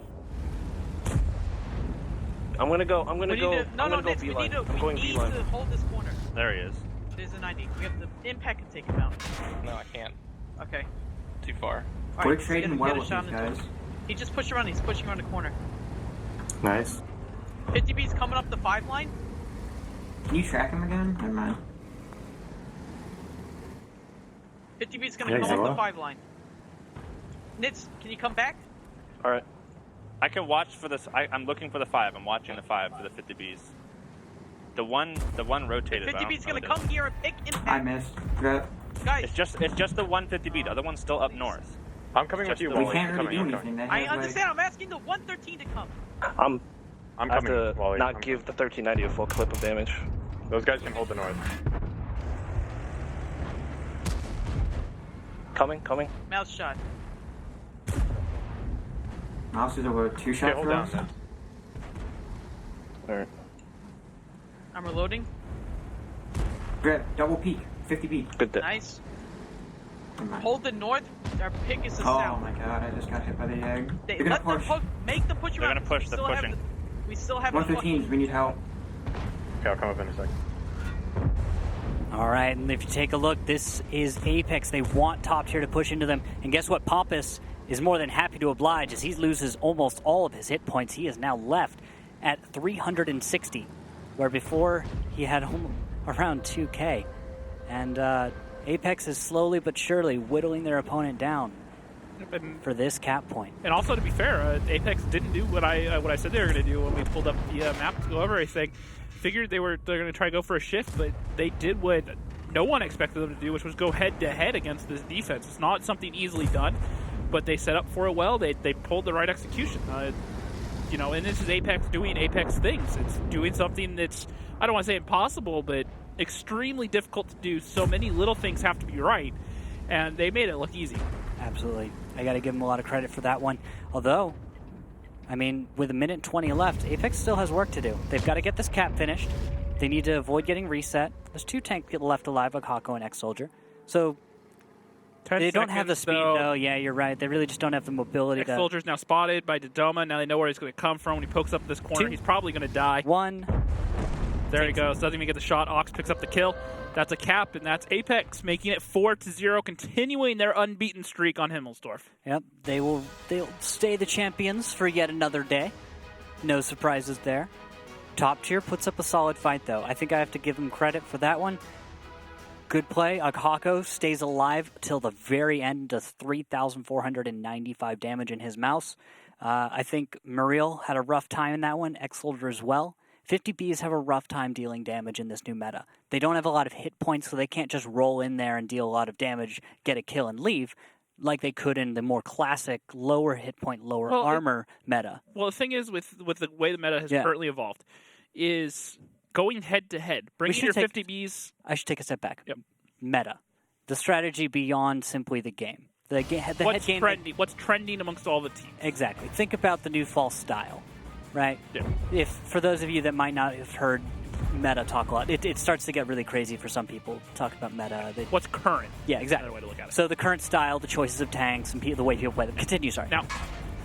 I'm gonna go. We need to, no, I'm gonna go Nitz, we need B-line. to, I'm going we need B-line. to hold this corner. There he is. There's a 90. We have the Impact can take him out. No, I can't. Okay. Too far. All We're right, trading get well a with shot these into guys. him. He just pushed around. He's pushing around the corner. Nice. 50B's coming up the 5 line. Can you track him again? Never mind. 50B's gonna Yeah, come he's up the low. 5 line. Nitz, can you come back? Alright. I can watch for this. I'm looking for the 5. I'm watching the 5 for the 50Bs. The one rotated. but I don't 50B's know gonna what it come here and pick Impact. I missed. Drip. Guys, It's just the one 50B. The other one's still up north. I'm coming with Just you, the- We Wally. can't I'm really coming, do I'm anything. They I have, like- understand. I'm asking the 113 to come. I'm I have coming, to Wally. not I'm give the 1390 a full clip of damage. Those guys can hold the north. Coming. Mouse shot. Mouse is over 2 Okay, shots hold for down us. then. Alright. I'm reloading. Drip. Double peek. 50 beat. Good day. Nice. Never mind. Hold the north. Our pick is the Oh south. my god, I just got hit by the egg. They, They're gonna let them push. push. Make them push They're around. gonna push, We they're still have pushing. we still have 115s, we need help. Okay, I'll come up in a second. All right, and if you take a look, this is Apex. They want top tier to push into them. And guess what? Pompous is more than happy to oblige as he loses almost all of his hit points. He is now left at 360, where before he had around 2K. And Apex is slowly but surely whittling their opponent down And, for this cap point. and also, to be fair, Apex didn't do what I said they were going to do when we pulled up the map to go over everything. Figured they're going to try to go for a shift, but they did what no one expected them to do, which was go head-to-head against this defense. It's not something easily done, but they set up for it well. They pulled the right execution. And this is Apex doing Apex things. It's doing something that's, I don't want to say impossible, but extremely difficult to do. So many little things have to be right, and they made it look easy. Absolutely. I got to give them a lot of credit for that one. Although, I mean, with 1:20 left, Apex still has work to do. They've got to get this cap finished. They need to avoid getting reset. There's 2 tanks left alive, like Hako and X-Soldier. So 10 they don't have the seconds, speed, though. though. Yeah, you're right. They really just don't have the mobility to... Ex-Soldier's now spotted by Dodoma. Now they know where he's going to come from. When he pokes up this corner, 2, he's probably going to die. 1. There he goes. Doesn't even get the shot. Ox picks up the kill. That's a cap, and that's Apex, making it 4-0, continuing their unbeaten streak on Himmelsdorf. Yep, they'll stay the champions for yet another day. No surprises there. Top tier puts up a solid fight, though. I think I have to give them credit for that one. Good play. Hako stays alive till the very end, does 3,495 damage in his mouse. I think Muriel had a rough time in that one. X-Soldier as well. 50Bs have a rough time dealing damage in this new meta. They don't have a lot of hit points, so they can't just roll in there and deal a lot of damage, get a kill, and leave, like they could in the more classic, lower hit point, lower armor meta. Well, the thing is, with the way the meta has currently evolved, is going head-to-head. Bringing your 50Bs... I should take a step back. Yep. Meta. The strategy beyond simply the game. What's trending amongst all the teams? Exactly. Think about the new fall style, right? Yeah. If for those of you that might not have heard meta talk a lot, it starts to get really crazy for some people to talk about meta. What's current? Yeah, exactly. Another way to look at it. So the current style, the choices of tanks, and the way people play them. Continue, sorry. Now,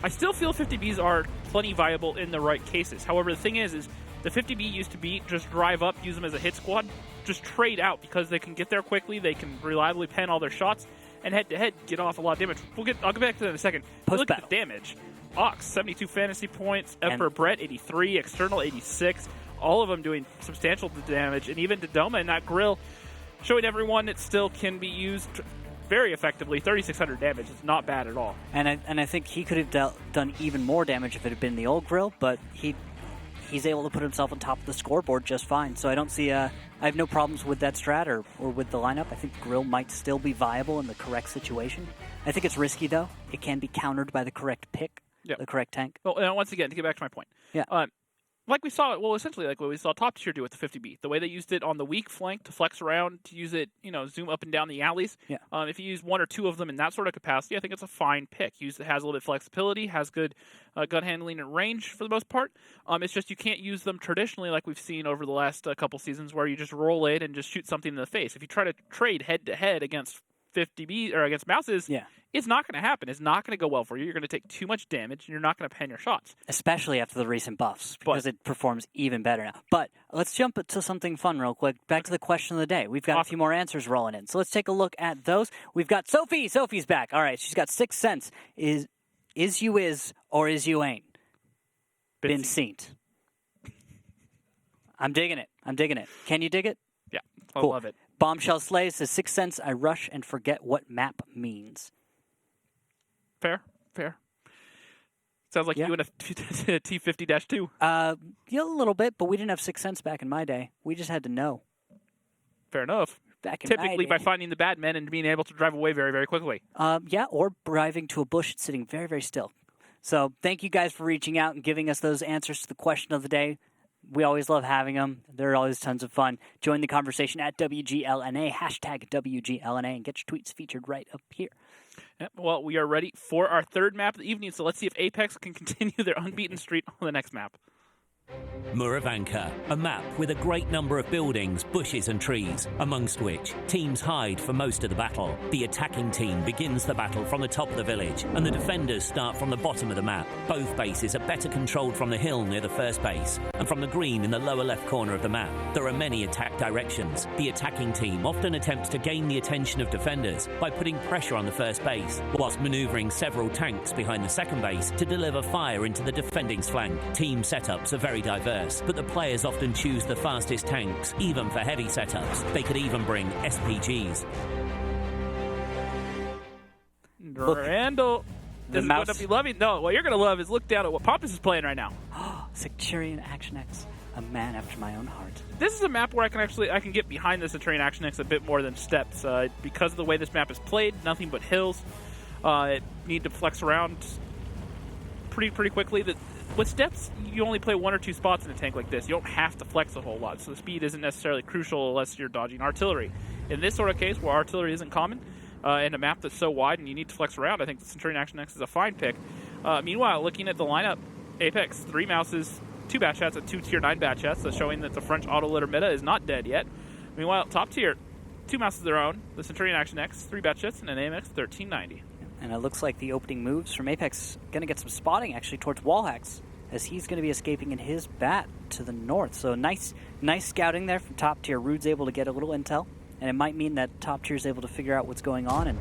I still feel 50Bs are plenty viable in the right cases. However, the thing is the 50B used to be just drive up, use them as a hit squad, just trade out because they can get there quickly, they can reliably pen all their shots, and head-to-head get off a lot of damage. I'll get back to that in a second. Look at the damage. Ox, 72 fantasy points. Emperor Brett, 83. External, 86. All of them doing substantial damage. And even Dodoma in that grill, showing everyone it still can be used very effectively. 3,600 damage. It's not bad at all. And I think he could have done even more damage if it had been the old grill, but he he's able to put himself on top of the scoreboard just fine. So I don't see I have no problems with that strat or with the lineup. I think Grill might still be viable in the correct situation. I think it's risky, though. It can be countered by the correct pick, the correct tank. Well, once again, to get back to my point. Yeah. Like we saw, essentially like what we saw Top Tier do with the 50B. The way they used it on the weak flank to flex around, to use it, zoom up and down the alleys. Yeah. If you use one or two of them in that sort of capacity, I think it's a fine pick. It has a little bit of flexibility, has good gun handling and range for the most part. It's just you can't use them traditionally like we've seen over the last couple seasons where you just roll it and just shoot something in the face. If you try to trade head-to-head against 50B or against Mouses, it's not going to happen. It's not going to go well for you. You're going to take too much damage, and you're not going to pen your shots. Especially after the recent buffs, because it performs even better now. But let's jump to something fun real quick. Back to the question of the day. We've got a few more answers rolling in. So let's take a look at those. We've got Sophie. Sophie's back. All right, she's got 6 cents. Is you is or is you ain't? Been seen. I'm digging it. Can you dig it? Yeah, I cool. love it. Bombshell Slay says 6 cents. I rush and forget what map means. Fair. Sounds like you and a T50-2. Yeah, a little bit, but we didn't have 6 cents back in my day. We just had to know. Fair enough. Typically by finding the bad men and being able to drive away very, very quickly. Yeah, or driving to a bush and sitting very, very still. So thank you guys for reaching out and giving us those answers to the question of the day. We always love having them. They're always tons of fun. Join the conversation at WGLNA, hashtag WGLNA, and get your tweets featured right up here. Yep, well, we are ready for our third map of the evening, so let's see if Apex can continue their unbeaten streak on the next map. Muravanka, a map with a great number of buildings, bushes and trees, amongst which teams hide for most of the battle. The attacking team begins the battle from the top of the village, and the defenders start from the bottom of the map. Both bases are better controlled from the hill near the first base, and from the green in the lower left corner of the map. There are many attack directions. The attacking team often attempts to gain the attention of defenders by putting pressure on the first base, whilst manoeuvring several tanks behind the second base to deliver fire into the defending's flank. Team setups are very diverse, but the players often choose the fastest tanks, even for heavy setups. They could even bring SPGs. Randall, this is going to be loving. No, what you're going to love is look down at what Pompous is playing right now. Centurion Action X, a man after my own heart. This is a map where I can get behind the Centurion Action X a bit more than steps. Because of the way this map is played, nothing but hills. Need to flex around pretty quickly. With steps, you only play one or two spots in a tank like this. You don't have to flex a whole lot, so the speed isn't necessarily crucial unless you're dodging artillery. In this sort of case, where artillery isn't common, in a map that's so wide and you need to flex around, I think the Centurion Action X is a fine pick. Meanwhile, looking at the lineup, Apex, 3 Mouses, 2 Batchats, and 2 Tier 9 Batchats, so showing that the French auto-litter meta is not dead yet. Meanwhile, top tier, 2 Mouses of their own, the Centurion Action X, 3 Batchats, and an AMX 1390. And it looks like the opening moves from Apex going to get some spotting, actually, towards Wallhacks, as he's going to be escaping in his bat to the north. So nice scouting there from top tier. Rude's able to get a little intel, and it might mean that top tier is able to figure out what's going on,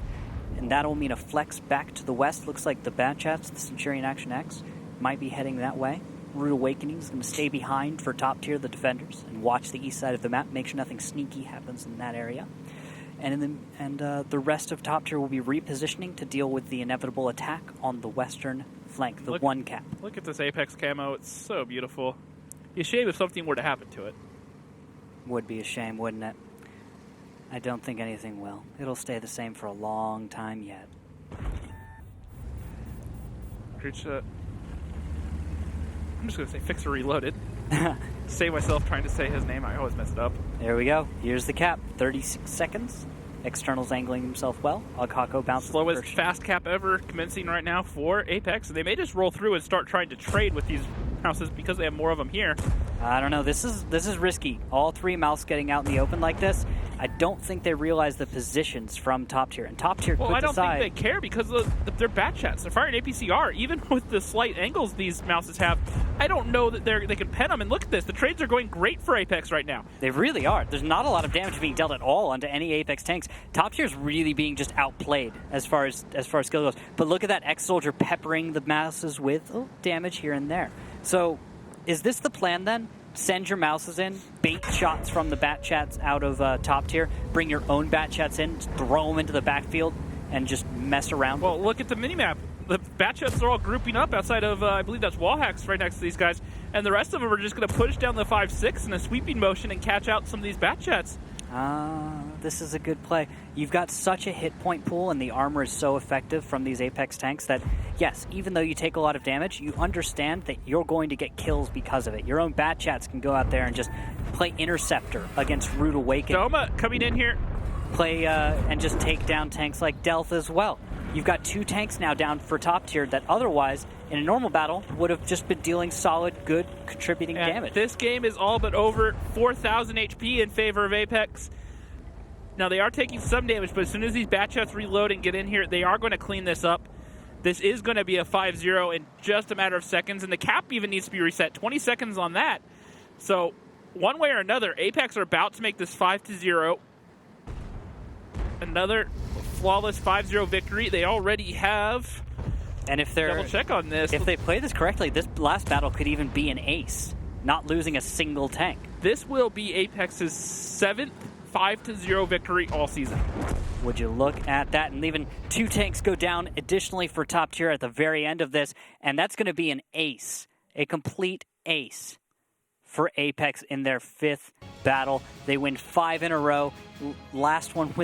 and that'll mean a flex back to the west. Looks like the Batchats, the Centurion Action X, might be heading that way. Rude Awakening is going to stay behind for top tier, the defenders, and watch the east side of the map, make sure nothing sneaky happens in that area. And the rest of top tier will be repositioning to deal with the inevitable attack on the western flank, the one cap. Look at this Apex camo. It's so beautiful. It's a shame if something were to happen to it. Would be a shame, wouldn't it? I don't think anything will. It'll stay the same for a long time yet. I'm just going to say Fixer Reloaded. Save myself trying to say his name. I always mess it up. There we go. Here's the cap. 36 seconds. External's angling himself well. Agako bounces. Slowest fast cap ever commencing right now for Apex. They may just roll through and start trying to trade with these houses because they have more of them here. I don't know. This is risky. All 3 mouse getting out in the open like this. I don't think they realize the positions from top tier. And top tier could I don't decide. think they care because they're Batchats. They're firing APCR. Even with the slight angles these mouses have, I don't know that they can pen them. And look at this. The trades are going great for Apex right now. They really are. There's not a lot of damage being dealt at all onto any Apex tanks. Top tier is really being just outplayed as far as skill goes. But look at that X-Soldier peppering the mouses with damage here and there. So is this the plan then? Send your mouses in, bait shots from the Batchats out of top tier, bring your own Batchats in, throw them into the backfield, and just mess around? Well, look at the minimap. the Batchuts are all grouping up outside of, I believe that's Wallhacks right next to these guys. And the rest of them are just going to push down the 5-6 in a sweeping motion and catch out some of these Batchuts. This is a good play. You've got such a hit point pool, and the armor is so effective from these Apex tanks that, yes, even though you take a lot of damage, you understand that you're going to get kills because of it. Your own Batchats can go out there and just play Interceptor against Rude Awakening. Doma coming in here. Play and just take down tanks like Delph as well. You've got 2 tanks now down for top tier that otherwise, in a normal battle, would have just been dealing solid, good, contributing damage. This game is all but over. 4,000 HP in favor of Apex. Now, they are taking some damage, but as soon as these Batchuts reload and get in here, they are going to clean this up. This is going to be a 5-0 in just a matter of seconds, and the cap even needs to be reset. 20 seconds on that. So, one way or another, Apex are about to make this 5-0. Another flawless 5-0 victory. They already have. And if they're double check on this, if they play this correctly, this last battle could even be an ace, not losing a single tank. This will be Apex's 7th 5-0 victory all season. Would you look at that? And even 2 tanks go down additionally for top tier at the very end of this, and that's going to be an ace, a complete ace for Apex in their 5th battle. They win 5 in a row. Last one with